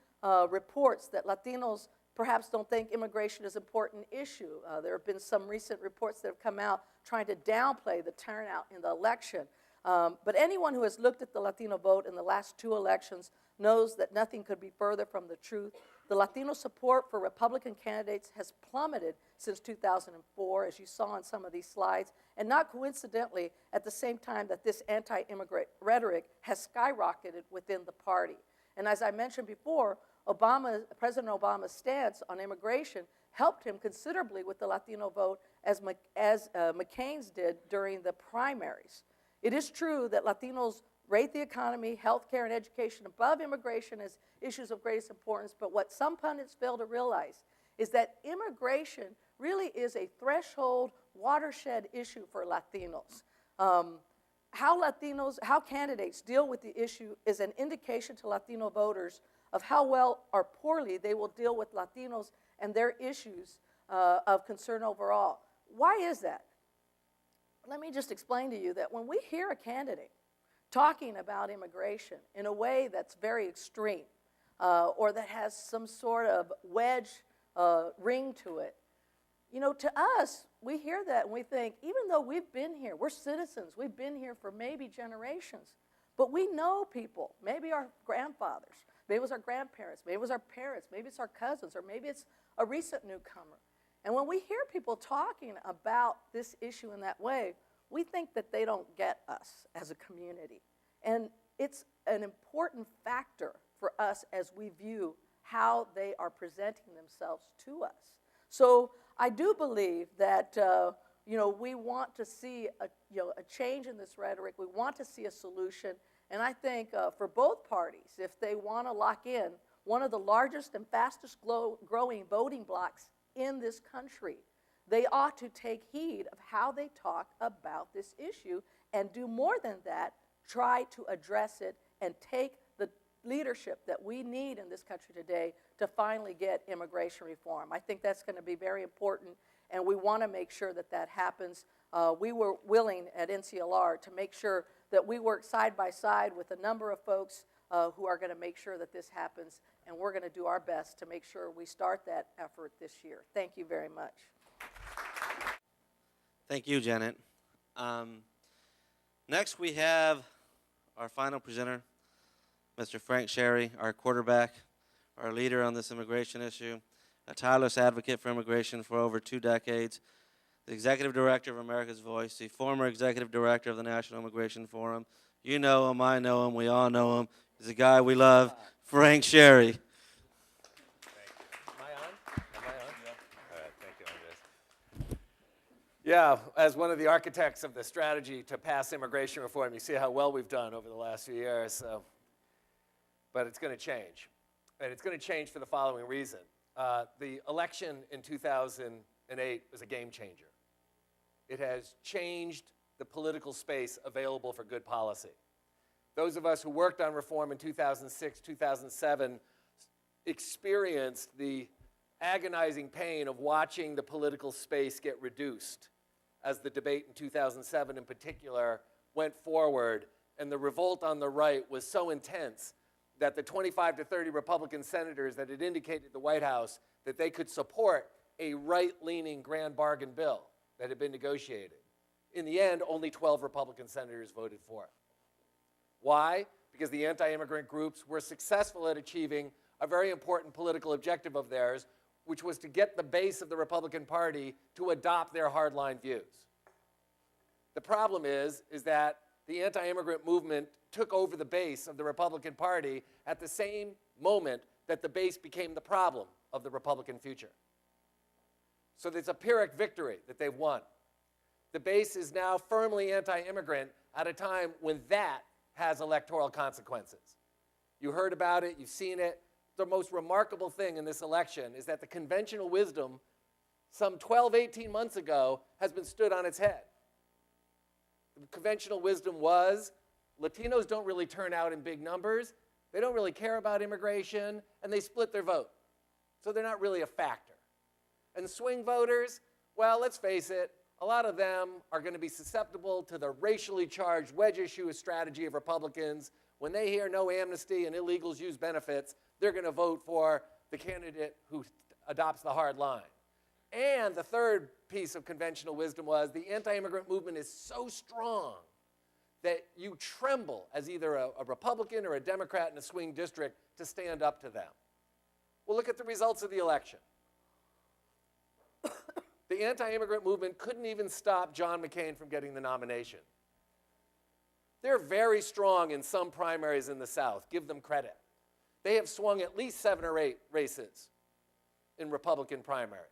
reports that Latinos perhaps don't think immigration is an important issue. There have been some recent reports that have come out trying to downplay the turnout in the election. But anyone who has looked at the Latino vote in the last 2 elections knows that nothing could be further from the truth. The Latino support for Republican candidates has plummeted since 2004, as you saw in some of these slides, and not coincidentally, at the same time that this anti-immigrant rhetoric has skyrocketed within the party. And as I mentioned before, President Obama's stance on immigration helped him considerably with the Latino vote, as McCain's did during the primaries. It is true that Latinos rate the economy, healthcare, and education above immigration as issues of greatest importance, but what some pundits fail to realize is that immigration really is a threshold, watershed issue for Latinos. How candidates deal with the issue is an indication to Latino voters of how well or poorly they will deal with Latinos and their issues of concern overall. Why is that? Let me just explain to you that when we hear a candidate talking about immigration in a way that's very extreme or that has some sort of wedge ring to it, you know, to us, we hear that and we think, even though we've been here, we're citizens, we've been here for maybe generations, but we know people, maybe our grandfathers, maybe it was our grandparents, maybe it was our parents, maybe it's our cousins, or maybe it's a recent newcomer. And when we hear people talking about this issue in that way, we think that they don't get us as a community. And it's an important factor for us as we view how they are presenting themselves to us. So I do believe that we want to see a change in this rhetoric. We want to see a solution. And I think for both parties, if they want to lock in one of the largest and fastest growing voting blocs in this country, they ought to take heed of how they talk about this issue and do more than that, try to address it and take the leadership that we need in this country today to finally get immigration reform. I think that's going to be very important, and we want to make sure that that happens. We were willing at NCLR to make sure that we work side by side with a number of folks who are going to make sure that this happens, and we're going to do our best to make sure we start that effort this year. Thank you very much. Thank you, Janet. Next, we have our final presenter, Mr. Frank Sherry, our quarterback, our leader on this immigration issue, a tireless advocate for immigration for over 2 decades, the executive director of America's Voice, the former executive director of the National Immigration Forum. You know him, I know him, we all know him. He's a guy we love, Frank Sherry. Yeah, as one of the architects of the strategy to pass immigration reform, you see how well we've done over the last few years. But it's going to change. And it's going to change for the following reason. The election in 2008 was a game changer. It has changed the political space available for good policy. Those of us who worked on reform in 2006, 2007 experienced the agonizing pain of watching the political space get reduced as the debate in 2007 in particular went forward, and the revolt on the right was so intense that the 25 to 30 Republican senators that had indicated to the White House that they could support a right-leaning grand bargain bill that had been negotiated. In the end, only 12 Republican senators voted for it. Why? Because the anti-immigrant groups were successful at achieving a very important political objective of theirs, which was to get the base of the Republican Party to adopt their hardline views. The problem is that the anti-immigrant movement took over the base of the Republican Party at the same moment that the base became the problem of the Republican future. So there's a Pyrrhic victory that they've won. The base is now firmly anti-immigrant at a time when that has electoral consequences. You heard about it, you've seen it. The most remarkable thing in this election is that the conventional wisdom some 12, 18 months ago has been stood on its head. The conventional wisdom was Latinos don't really turn out in big numbers. They don't really care about immigration, and they split their vote. So they're not really a factor. And swing voters, well, let's face it, a lot of them are going to be susceptible to the racially charged wedge issue strategy of Republicans. When they hear no amnesty and illegals use benefits, they're going to vote for the candidate who adopts the hard line. And the third piece of conventional wisdom was the anti-immigrant movement is so strong that you tremble as either a Republican or a Democrat in a swing district to stand up to them. Well, look at the results of the election. The anti-immigrant movement couldn't even stop John McCain from getting the nomination. They're very strong in some primaries in the South. Give them credit. They have swung at least 7 or 8 races in Republican primaries.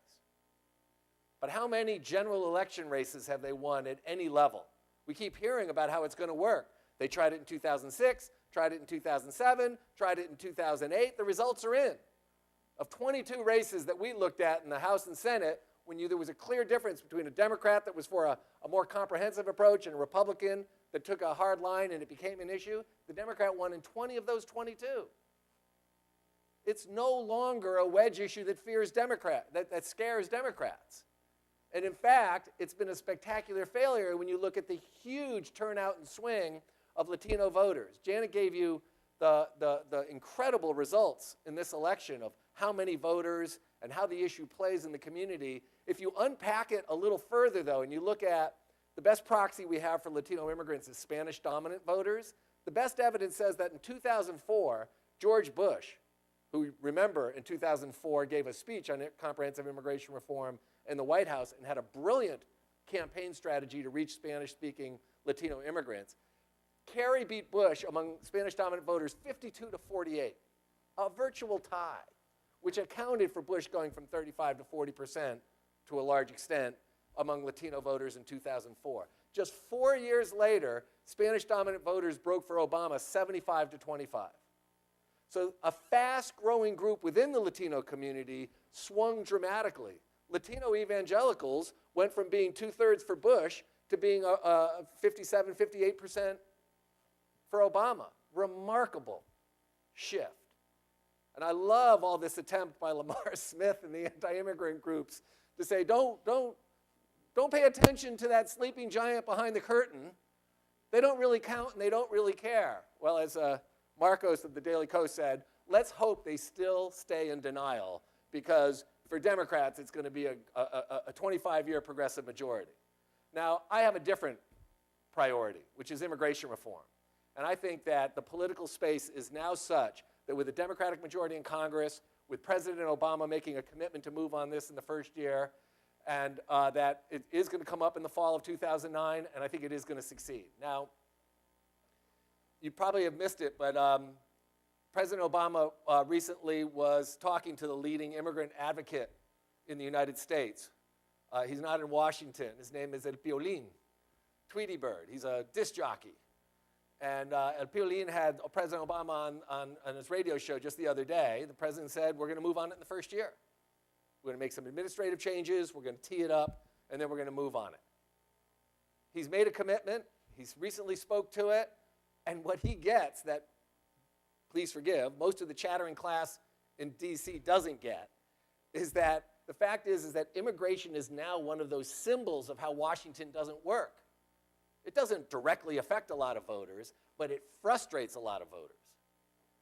But how many general election races have they won at any level? We keep hearing about how it's going to work. They tried it in 2006, tried it in 2007, tried it in 2008. The results are in. Of 22 races that we looked at in the House and Senate, when there was a clear difference between a Democrat that was for a more comprehensive approach and a Republican that took a hard line and it became an issue, the Democrat won in 20 of those 22. It's no longer a wedge issue that that scares Democrats. And in fact, it's been a spectacular failure when you look at the huge turnout and swing of Latino voters. Janet gave you the incredible results in this election of how many voters and how the issue plays in the community. If you unpack it a little further, though, and you look at the best proxy we have for Latino immigrants is Spanish-dominant voters, the best evidence says that in 2004, George Bush, who, remember, in 2004 gave a speech on comprehensive immigration reform in the White House and had a brilliant campaign strategy to reach Spanish-speaking Latino immigrants, Kerry beat Bush among Spanish-dominant voters 52 to 48, a virtual tie, which accounted for Bush going from 35 to 40% to a large extent among Latino voters in 2004. Just 4 years later, Spanish-dominant voters broke for Obama 75 to 25. So a fast-growing group within the Latino community swung dramatically. Latino evangelicals went from being 2/3 for Bush to being 57, 58% for Obama. Remarkable shift. And I love all this attempt by Lamar Smith and the anti-immigrant groups to say, don't pay attention to that sleeping giant behind the curtain. They don't really count and they don't really care. Well, as Marcos of the Daily Kos said, let's hope they still stay in denial, because for Democrats, it's going to be a 25-year progressive majority. Now, I have a different priority, which is immigration reform. And I think that the political space is now such that with a Democratic majority in Congress, with President Obama making a commitment to move on this in the first year, and that it is going to come up in the fall of 2009, and I think it is going to succeed. Now, you probably have missed it, but President Obama recently was talking to the leading immigrant advocate in the United States. He's not in Washington. His name is El Piolín, Tweety Bird. He's a disc jockey. And El Piolín had President Obama on his radio show just the other day. The president said, we're going to move on it in the first year. We're going to make some administrative changes. We're going to tee it up, and then we're going to move on it. He's made a commitment. He's recently spoke to it. And what he gets that, please forgive, most of the chattering class in D.C. doesn't get, is that the fact is that immigration is now one of those symbols of how Washington doesn't work. It doesn't directly affect a lot of voters, but it frustrates a lot of voters.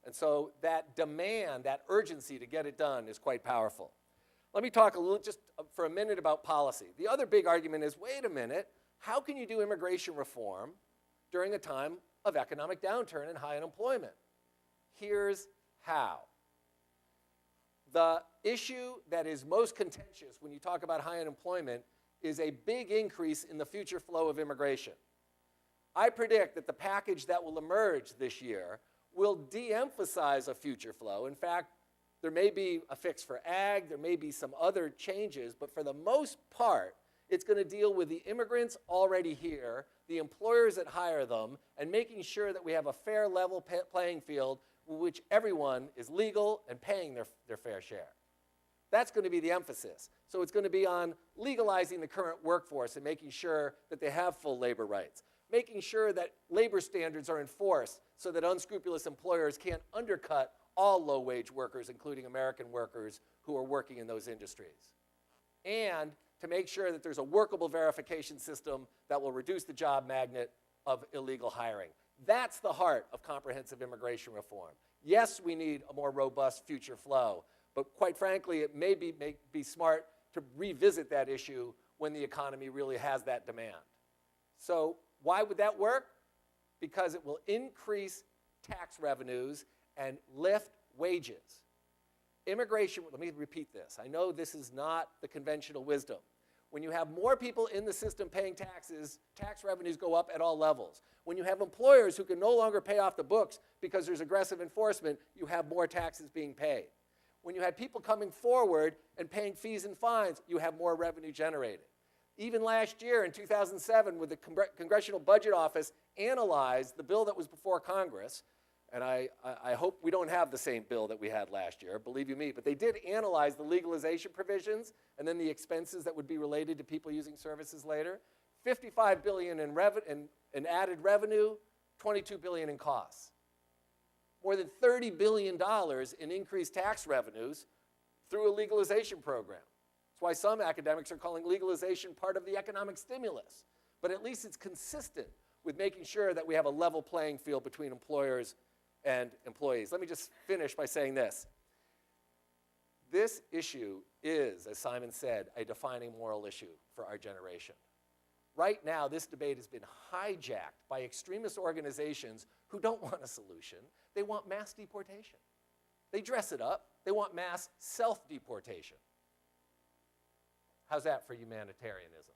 And so that demand, that urgency to get it done is quite powerful. Let me talk a little, just for a minute, about policy. The other big argument is, wait a minute, how can you do immigration reform during a time of economic downturn and high unemployment? Here's how. The issue that is most contentious when you talk about high unemployment is a big increase in the future flow of immigration. I predict that the package that will emerge this year will de-emphasize a future flow. In fact, there may be a fix for ag, there may be some other changes, but for the most part, it's going to deal with the immigrants already here, the employers that hire them, and making sure that we have a fair, level playing field in which everyone is legal and paying their fair share. That's going to be the emphasis. So it's going to be on legalizing the current workforce and making sure that they have full labor rights. making sure that labor standards are enforced so that unscrupulous employers can't undercut all low-wage workers, including American workers who are working in those industries. And to make sure that there's a workable verification system that will reduce the job magnet of illegal hiring. That's the heart of comprehensive immigration reform. Yes, we need a more robust future flow, but quite frankly, it may be smart to revisit that issue when the economy really has that demand. So why would that work? Because it will increase tax revenues and lift wages. Immigration, let me repeat this. I know this is not the conventional wisdom. When you have more people in the system paying taxes, tax revenues go up at all levels. When you have employers who can no longer pay off the books because there's aggressive enforcement, you have more taxes being paid. When you had people coming forward and paying fees and fines, you have more revenue generated. Even last year in 2007, when the Congressional Budget Office analyzed the bill that was before Congress, and I hope we don't have the same bill that we had last year, believe you me, but they did analyze the legalization provisions and then the expenses that would be related to people using services later. $55 billion in added revenue, $22 billion in costs. More than $30 billion in increased tax revenues through a legalization program. That's why some academics are calling legalization part of the economic stimulus. But at least it's consistent with making sure that we have a level playing field between employers and employees. Let me just finish by saying this. This issue is, as Simon said, a defining moral issue for our generation. Right now, this debate has been hijacked by extremist organizations who don't want a solution. They want mass deportation. They dress it up. They want mass self-deportation. How's that for humanitarianism?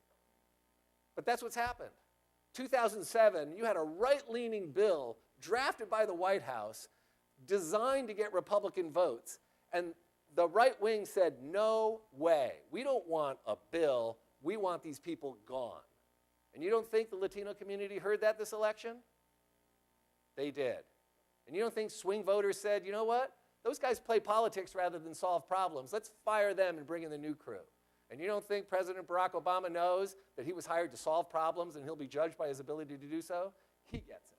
But that's what's happened. 2007, you had a right-leaning bill drafted by the White House designed to get Republican votes. And the right wing said, no way. We don't want a bill. We want these people gone. And you don't think the Latino community heard that this election? They did. And you don't think swing voters said, you know what? Those guys play politics rather than solve problems. Let's fire them and bring in the new crew. And you don't think President Barack Obama knows that he was hired to solve problems and he'll be judged by his ability to do so? He gets it.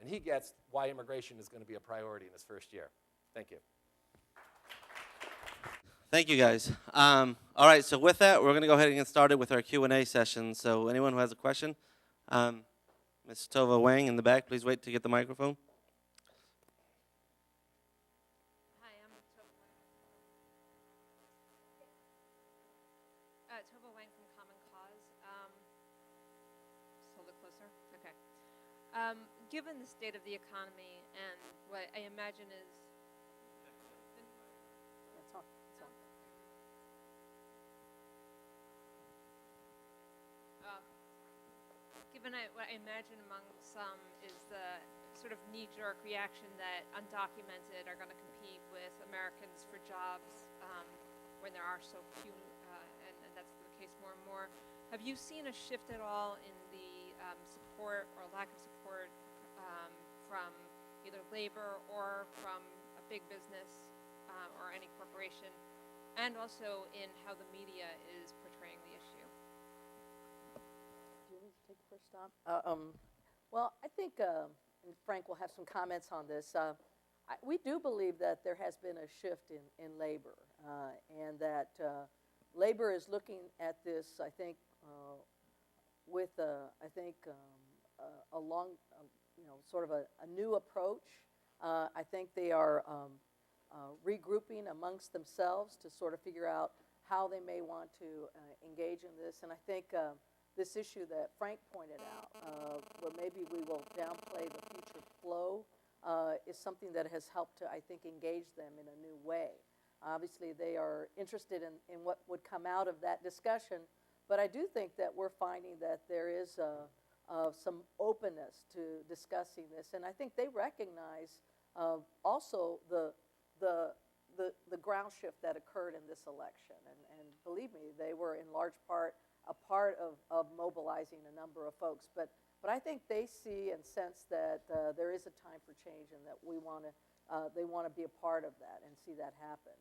And he gets why immigration is going to be a priority in his first year. Thank you. Thank you, guys. All right, so with that, we're going to go ahead and get started with our Q&A session. So anyone who has a question, Ms. Tova Wang in the back, please wait to get the microphone. Hi, I'm Tova Wang from Common Cause. Just hold it closer. Okay. Given the state of the economy and what I imagine is what I imagine among some is the sort of knee-jerk reaction that undocumented are going to compete with Americans for jobs when there are so few, and that's the case more and more. Have you seen a shift at all in the support or lack of support from either labor or from a big business or any corporation, and also in how the media is portraying the issue? Do you want me to take the first stop? Well, I think, and Frank will have some comments on this, we do believe that there has been a shift in labor, and that labor is looking at this, I think, with, a long, sort of a new approach. I think they are regrouping amongst themselves to sort of figure out how they may want to engage in this, and I think this issue that Frank pointed out, where maybe we will downplay the future flow, is something that has helped to, I think, engage them in a new way. Obviously, they are interested in what would come out of that discussion, but I do think that we're finding that there is some openness to discussing this, and I think they recognize also the ground shift that occurred in this election, and believe me, they were in large part a part of mobilizing a number of folks, but I think they see and sense that there is a time for change, and that they want to be a part of that and see that happen.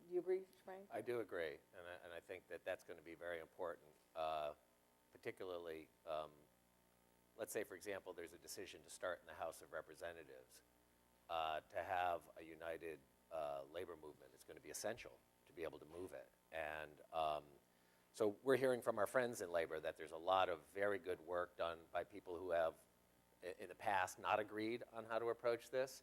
Do you agree, Frank? I do agree, and I think that that's going to be very important, particularly let's say, for example, there's a decision to start in the House of Representatives, to have a united labor movement is going to be essential to be able to move it. And so we're hearing from our friends in labor that there's a lot of very good work done by people who have, in the past, not agreed on how to approach this.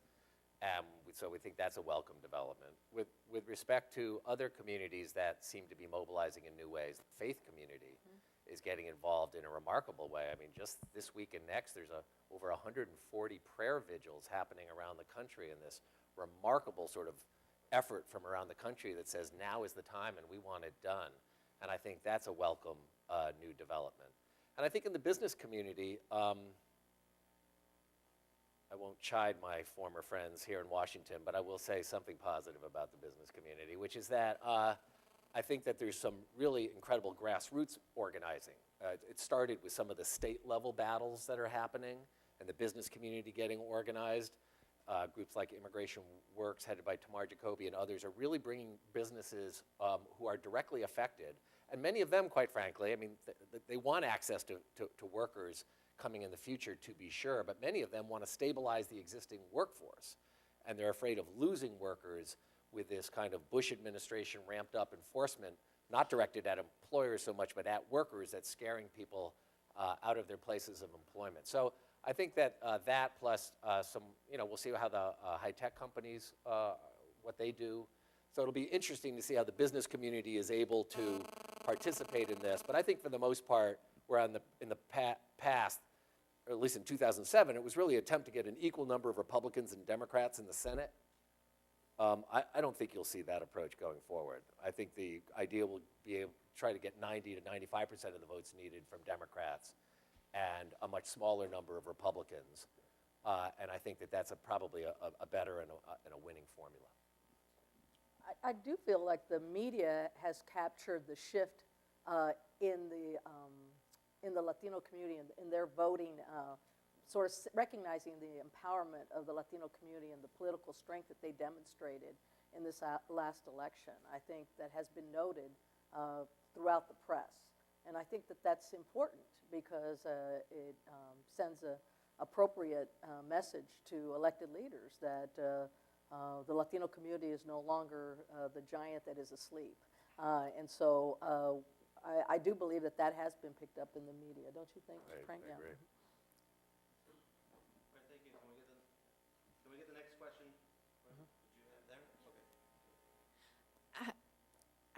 And so we think that's a welcome development. With respect to other communities that seem to be mobilizing in new ways, the faith community is getting involved in a remarkable way. I mean, just this week and next, there's over 140 prayer vigils happening around the country, in this remarkable sort of effort from around the country that says now is the time and we want it done. And I think that's a welcome new development. And I think in the business community, I won't chide my former friends here in Washington, but I will say something positive about the business community, which is that I think that there's some really incredible grassroots organizing. It started with some of the state level battles that are happening and the business community getting organized. Groups like Immigration Works, headed by Tamar Jacoby and others, are really bringing businesses who are directly affected. And many of them, quite frankly, I mean, they want access to workers coming in the future, to be sure, but many of them want to stabilize the existing workforce. And they're afraid of losing workers with this kind of Bush administration ramped up enforcement, not directed at employers so much, but at workers, that's scaring people out of their places of employment. So I think that that plus some, we'll see how the high-tech companies, what they do. So it'll be interesting to see how the business community is able to participate in this. But I think for the most part, we're in the past, or at least in 2007, it was really an attempt to get an equal number of Republicans and Democrats in the Senate. I don't think you'll see that approach going forward. I think the idea will be able to try to get 90 to 95% of the votes needed from Democrats and a much smaller number of Republicans. And I think that that's probably a better and a winning formula. I do feel like the media has captured the shift in the Latino community, in their voting, sort of recognizing the empowerment of the Latino community and the political strength that they demonstrated in this last election. I think that has been noted throughout the press. And I think that that's important because it sends an appropriate message to elected leaders that the Latino community is no longer the giant that is asleep. And so I do believe that that has been picked up in the media, don't you think, Frank? I agree. All right, thank you. Can we get the next question? Did you have there? Okay.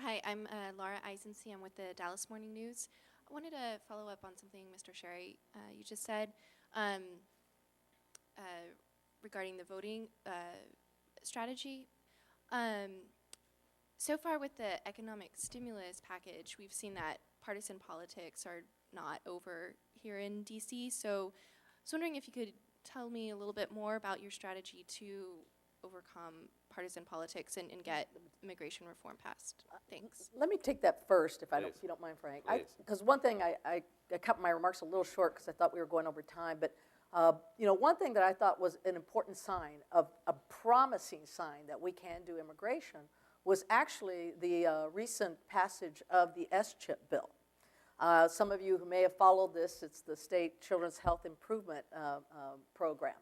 Hi, I'm Laura Eisenstein. I'm with the Dallas Morning News. I wanted to follow up on something, Mr. Sherry, you just said regarding the voting strategy. So far with the economic stimulus package, we've seen that partisan politics are not over here in D.C. So I was wondering if you could tell me a little bit more about your strategy to overcome partisan politics and get immigration reform passed. Thanks. Let me take that first, if Please. you don't mind, Frank. Please. Because one thing, I cut my remarks a little short because I thought we were going over time, but one thing that I thought was an important sign, of a promising sign that we can do immigration, was actually the recent passage of the SCHIP bill. Some of you who may have followed this, it's the State Children's Health Improvement Program.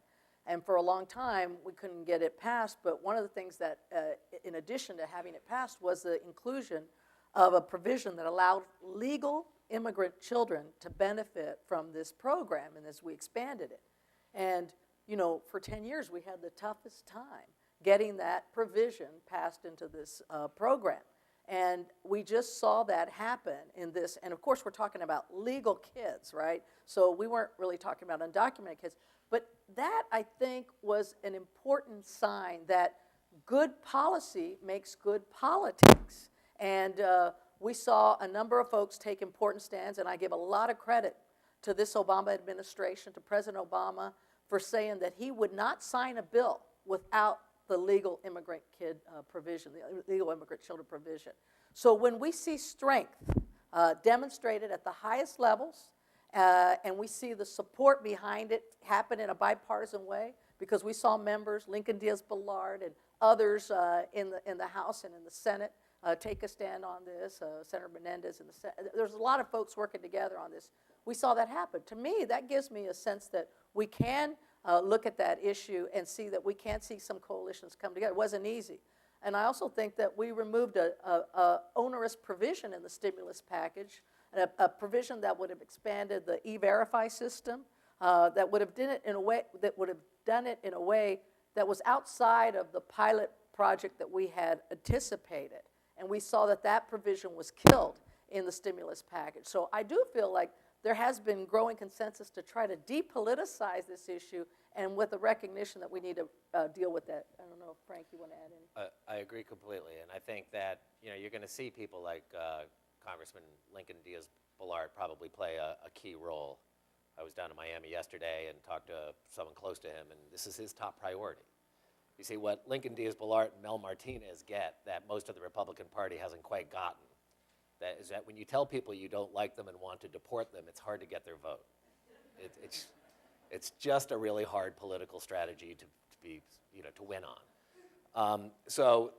And for a long time, we couldn't get it passed, but one of the things that, in addition to having it passed, was the inclusion of a provision that allowed legal immigrant children to benefit from this program, and as we expanded it. And, for 10 years, we had the toughest time getting that provision passed into this program. And we just saw that happen in this, and of course we're talking about legal kids, right? So we weren't really talking about undocumented kids, but that, I think, was an important sign that good policy makes good politics. And we saw a number of folks take important stands, and I give a lot of credit to this Obama administration, to President Obama, for saying that he would not sign a bill without the legal immigrant kid provision, the legal immigrant children provision. So when we see strength demonstrated at the highest levels, and we see the support behind it happen in a bipartisan way, because we saw members, Lincoln Diaz-Balart and others in the House and in the Senate, take a stand on this. Senator Menendez and there's a lot of folks working together on this. We saw that happen. To me, that gives me a sense that we can look at that issue and see that we can see some coalitions come together. It wasn't easy. And I also think that we removed a onerous provision in the stimulus package, a provision that would have expanded the E-Verify system, that would have done it in a way that was outside of the pilot project that we had anticipated. And we saw that that provision was killed in the stimulus package. So I do feel like there has been growing consensus to try to depoliticize this issue, and with the recognition that we need to deal with that. I don't know, Frank, you want to add anything? I agree completely, and I think that you're going to see people like Congressman Lincoln Diaz-Balart probably play a key role. I was down in Miami yesterday and talked to someone close to him, and this is his top priority. You see, what Lincoln Diaz-Balart and Mel Martinez get that most of the Republican Party hasn't quite gotten, that is that when you tell people you don't like them and want to deport them, it's hard to get their vote. It's just a really hard political strategy to win on. So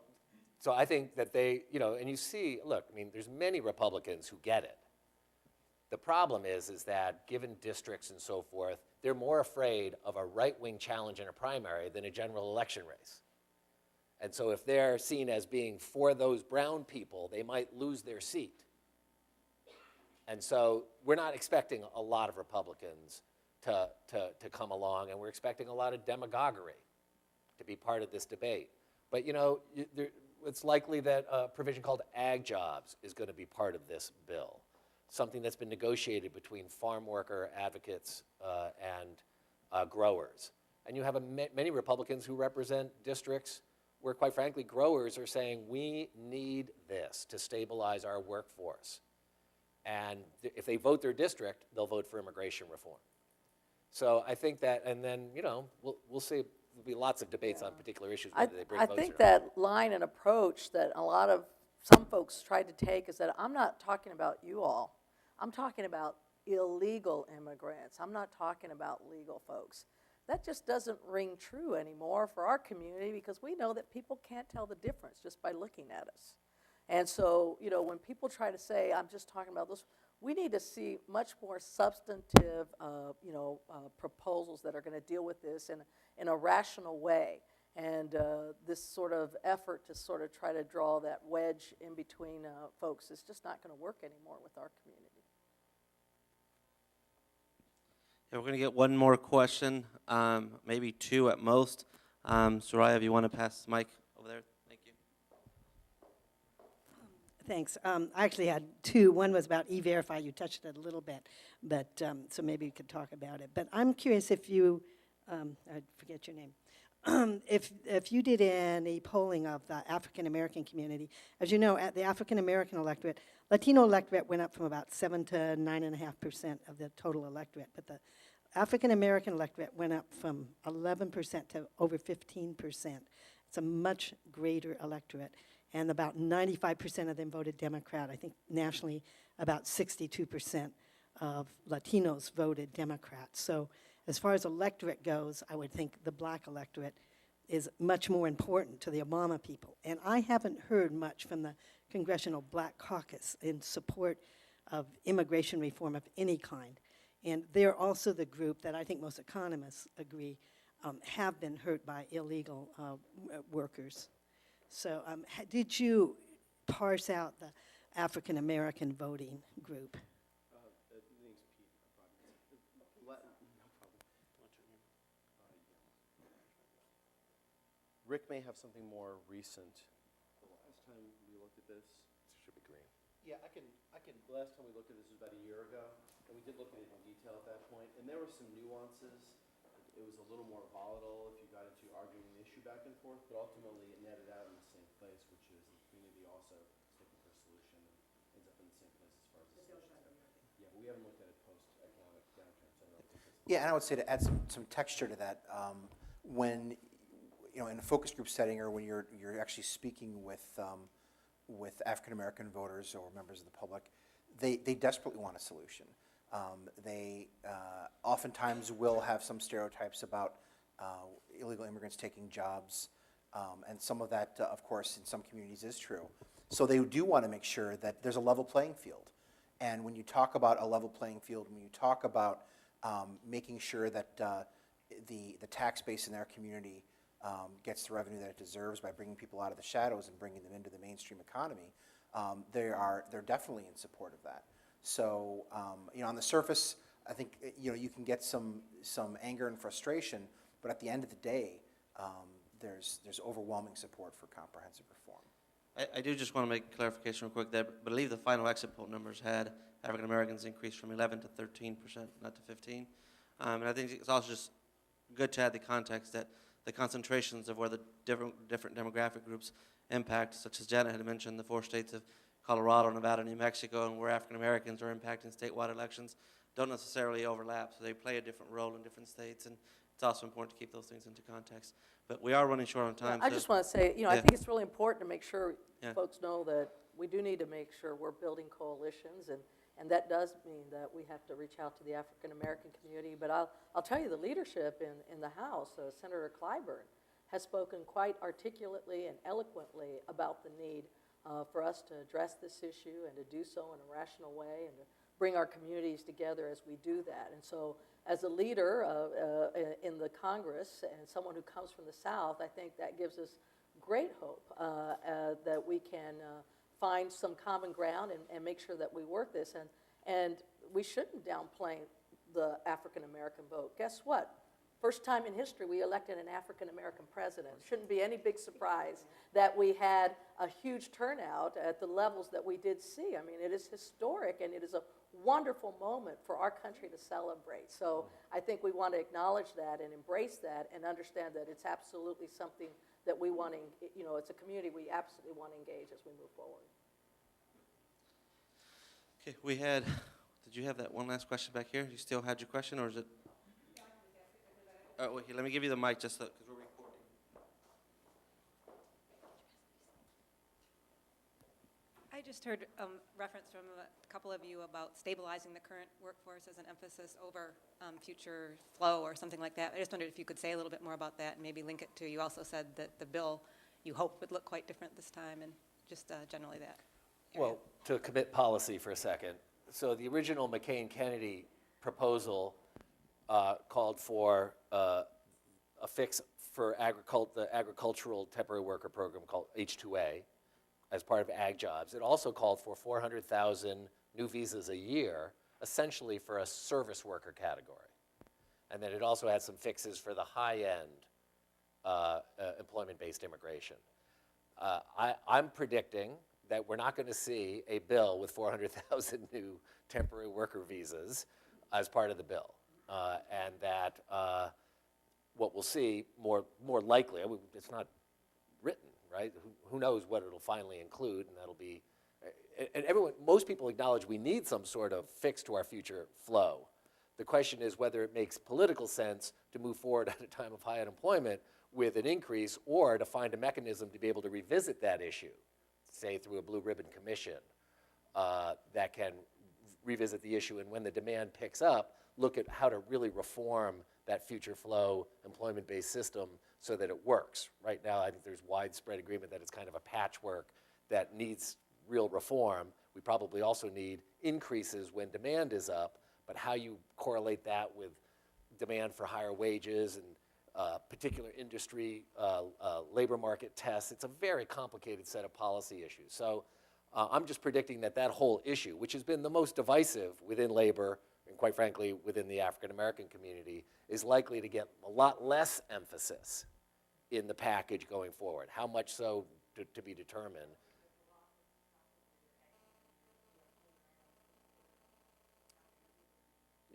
I think that they, and you see, look, I mean, there's many Republicans who get it. The problem is that given districts and so forth, they're more afraid of a right-wing challenge in a primary than a general election race. And so if they're seen as being for those brown people, they might lose their seat. And so we're not expecting a lot of Republicans to come along, and we're expecting a lot of demagoguery to be part of this debate. But it's likely that a provision called ag jobs is going to be part of this bill, something that's been negotiated between farm worker advocates and growers. And you have many Republicans who represent districts where, quite frankly, growers are saying, we need this to stabilize our workforce. And if they vote their district, they'll vote for immigration reform. So I think that, and then, we'll see. There'll be lots of debates on particular issues, whether they bring votes or not. I think that line and approach that some folks tried to take is that I'm not talking about you all. I'm talking about illegal immigrants. I'm not talking about legal folks. That just doesn't ring true anymore for our community, because we know that people can't tell the difference just by looking at us. And so, when people try to say, I'm just talking about this, we need to see much more substantive, proposals that are going to deal with this in a rational way. And this sort of effort to sort of try to draw that wedge in between folks is just not going to work anymore with our community. Yeah, we're going to get one more question, maybe two at most. Soraya, if you want to pass the mic over there. Thank you. Thanks. I actually had two. One was about E-Verify. You touched it a little bit, but so maybe we could talk about it. But I'm curious if you, I forget your name, if you did any polling of the African American community. As you know, at the African American electorate, Latino electorate went up from about 7 to 9.5% of the total electorate, but the African American electorate went up from 11% to over 15%. It's a much greater electorate, and about 95% of them voted Democrat. I think nationally about 62% of Latinos voted Democrat. So as far as electorate goes, I would think the black electorate is much more important to the Obama people. And I haven't heard much from the Congressional Black Caucus in support of immigration reform of any kind. And they're also the group that I think most economists agree have been hurt by illegal workers. So did you parse out the African American voting group? Rick may have something more recent. The last time we looked at this, Should be green. yeah, I can. The last time we looked at this was about a year ago, and we did look at it in detail at that point, and there were some nuances. It was a little more volatile if you got into arguing the issue back and forth, but ultimately it netted out in the same place, which is the community also is looking for a solution and ends up in the same place as far as the solutions go. Yeah, but we haven't looked at it post-economic downturn, so I don't think it's... Yeah, and I would say to add some texture to that, when, in a focus group setting, or when you're actually speaking with African American voters or members of the public, they desperately want a solution. They oftentimes will have some stereotypes about illegal immigrants taking jobs, and some of that, of course, in some communities is true. So they do want to make sure that there's a level playing field. And when you talk about a level playing field, when you talk about making sure that the tax base in their community gets the revenue that it deserves by bringing people out of the shadows and bringing them into the mainstream economy, they're definitely in support of that. So on the surface, I think you can get some anger and frustration, but at the end of the day, there's overwhelming support for comprehensive reform. I do just want to make a clarification real quick that I believe the final exit poll numbers had African Americans increased from 11 to 13%, not to 15. And I think it's also just good to add the context that the concentrations of where the different demographic groups impact, such as Janet had mentioned, the 4 states of Colorado, Nevada, New Mexico, and where African Americans are impacting statewide elections, don't necessarily overlap. So they play a different role in different states, and it's also important to keep those things into context. But we are running short on time. I so- just want to say, I Yeah. think it's really important to make sure Yeah. folks know that we do need to make sure we're building coalitions, and that does mean that we have to reach out to the African-American community. But I'll tell you, the leadership in the House, Senator Clyburn, has spoken quite articulately and eloquently about the need for us to address this issue and to do so in a rational way and to bring our communities together as we do that. And so as a leader in the Congress and someone who comes from the South, I think that gives us great hope that we can find some common ground and make sure that we work this. And we shouldn't downplay the African-American vote. Guess what? First time in history we elected an African-American president. Shouldn't be any big surprise that we had a huge turnout at the levels that we did see. I mean, it is historic, and it is a wonderful moment for our country to celebrate. So I think we want to acknowledge that and embrace that and understand that it's absolutely something that we want to, it's a community we absolutely want to engage as we move forward. Okay, did you have that one last question back here? You still had your question, or is it? Wait, let me give you the mic just because we're recording. I just heard reference from a couple of you about stabilizing the current workforce as an emphasis over future flow or something like that. I just wondered if you could say a little bit more about that and maybe link it to, you also said that the bill you hope would look quite different this time, and just generally that. Well, to commit policy for a second. So the original McCain-Kennedy proposal called for a fix for the agricultural temporary worker program called H-2A as part of ag jobs. It also called for 400,000 new visas a year, essentially for a service worker category. And then it also had some fixes for the high-end employment-based immigration. I'm predicting that we're not going to see a bill with 400,000 new temporary worker visas as part of the bill. And that what we'll see more likely, it's not written, right? Who knows what it'll finally include, and that'll be, and most people acknowledge we need some sort of fix to our future flow. The question is whether it makes political sense to move forward at a time of high unemployment with an increase, or to find a mechanism to be able to revisit that issue, say through a blue ribbon commission that can revisit the issue, and when the demand picks up, look at how to really reform that future flow employment-based system so that it works. Right now, I think there's widespread agreement that it's kind of a patchwork that needs real reform. We probably also need increases when demand is up, but how you correlate that with demand for higher wages and particular industry labor market tests, it's a very complicated set of policy issues. So I'm just predicting that whole issue, which has been the most divisive within labor, and quite frankly, within the African-American community, is likely to get a lot less emphasis in the package going forward. How much so to be determined.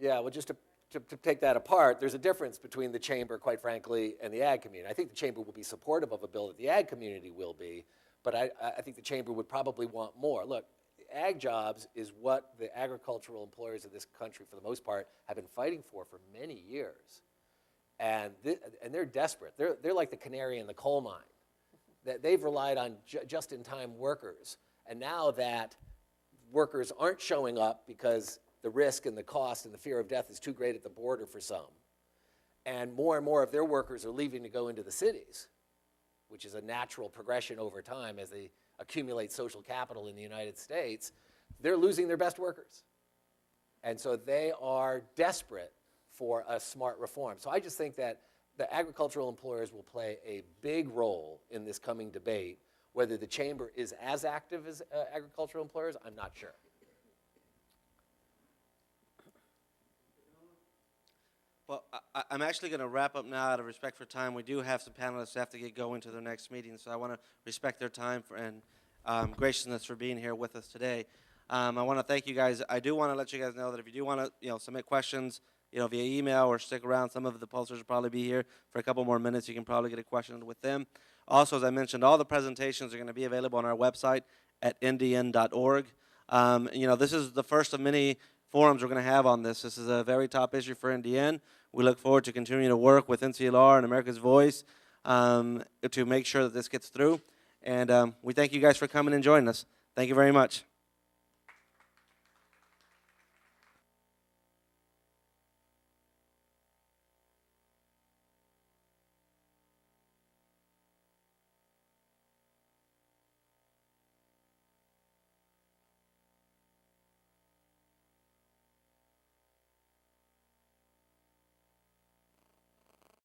Yeah, well, just to take that apart, there's a difference between the chamber, quite frankly, and the ag community. I think the chamber will be supportive of a bill that the ag community will be, but I think the chamber would probably want more. Look, ag jobs is what the agricultural employers of this country, for the most part, have been fighting for many years. And they're desperate. They're like the canary in the coal mine. They've relied on just-in-time workers. And now that workers aren't showing up because the risk and the cost and the fear of death is too great at the border for some, and more of their workers are leaving to go into the cities, which is a natural progression over time as they accumulate social capital in the United States, they're losing their best workers. And so they are desperate for a smart reform. So I just think that the agricultural employers will play a big role in this coming debate. Whether the chamber is as active as agricultural employers, I'm not sure. Well, I'm actually going to wrap up now out of respect for time. We do have some panelists who have to get going to their next meeting, so I want to respect their time and graciousness for being here with us today. I want to thank you guys. I do want to let you guys know that if you do want to, submit questions, via email or stick around, some of the pollsters will probably be here for a couple more minutes. You can probably get a question with them. Also, as I mentioned, all the presentations are going to be available on our website at ndn.org. This is the first of many forums we're going to have on this. This is a very top issue for NDN. We look forward to continuing to work with NCLR and America's Voice to make sure that this gets through. And we thank you guys for coming and joining us. Thank you very much.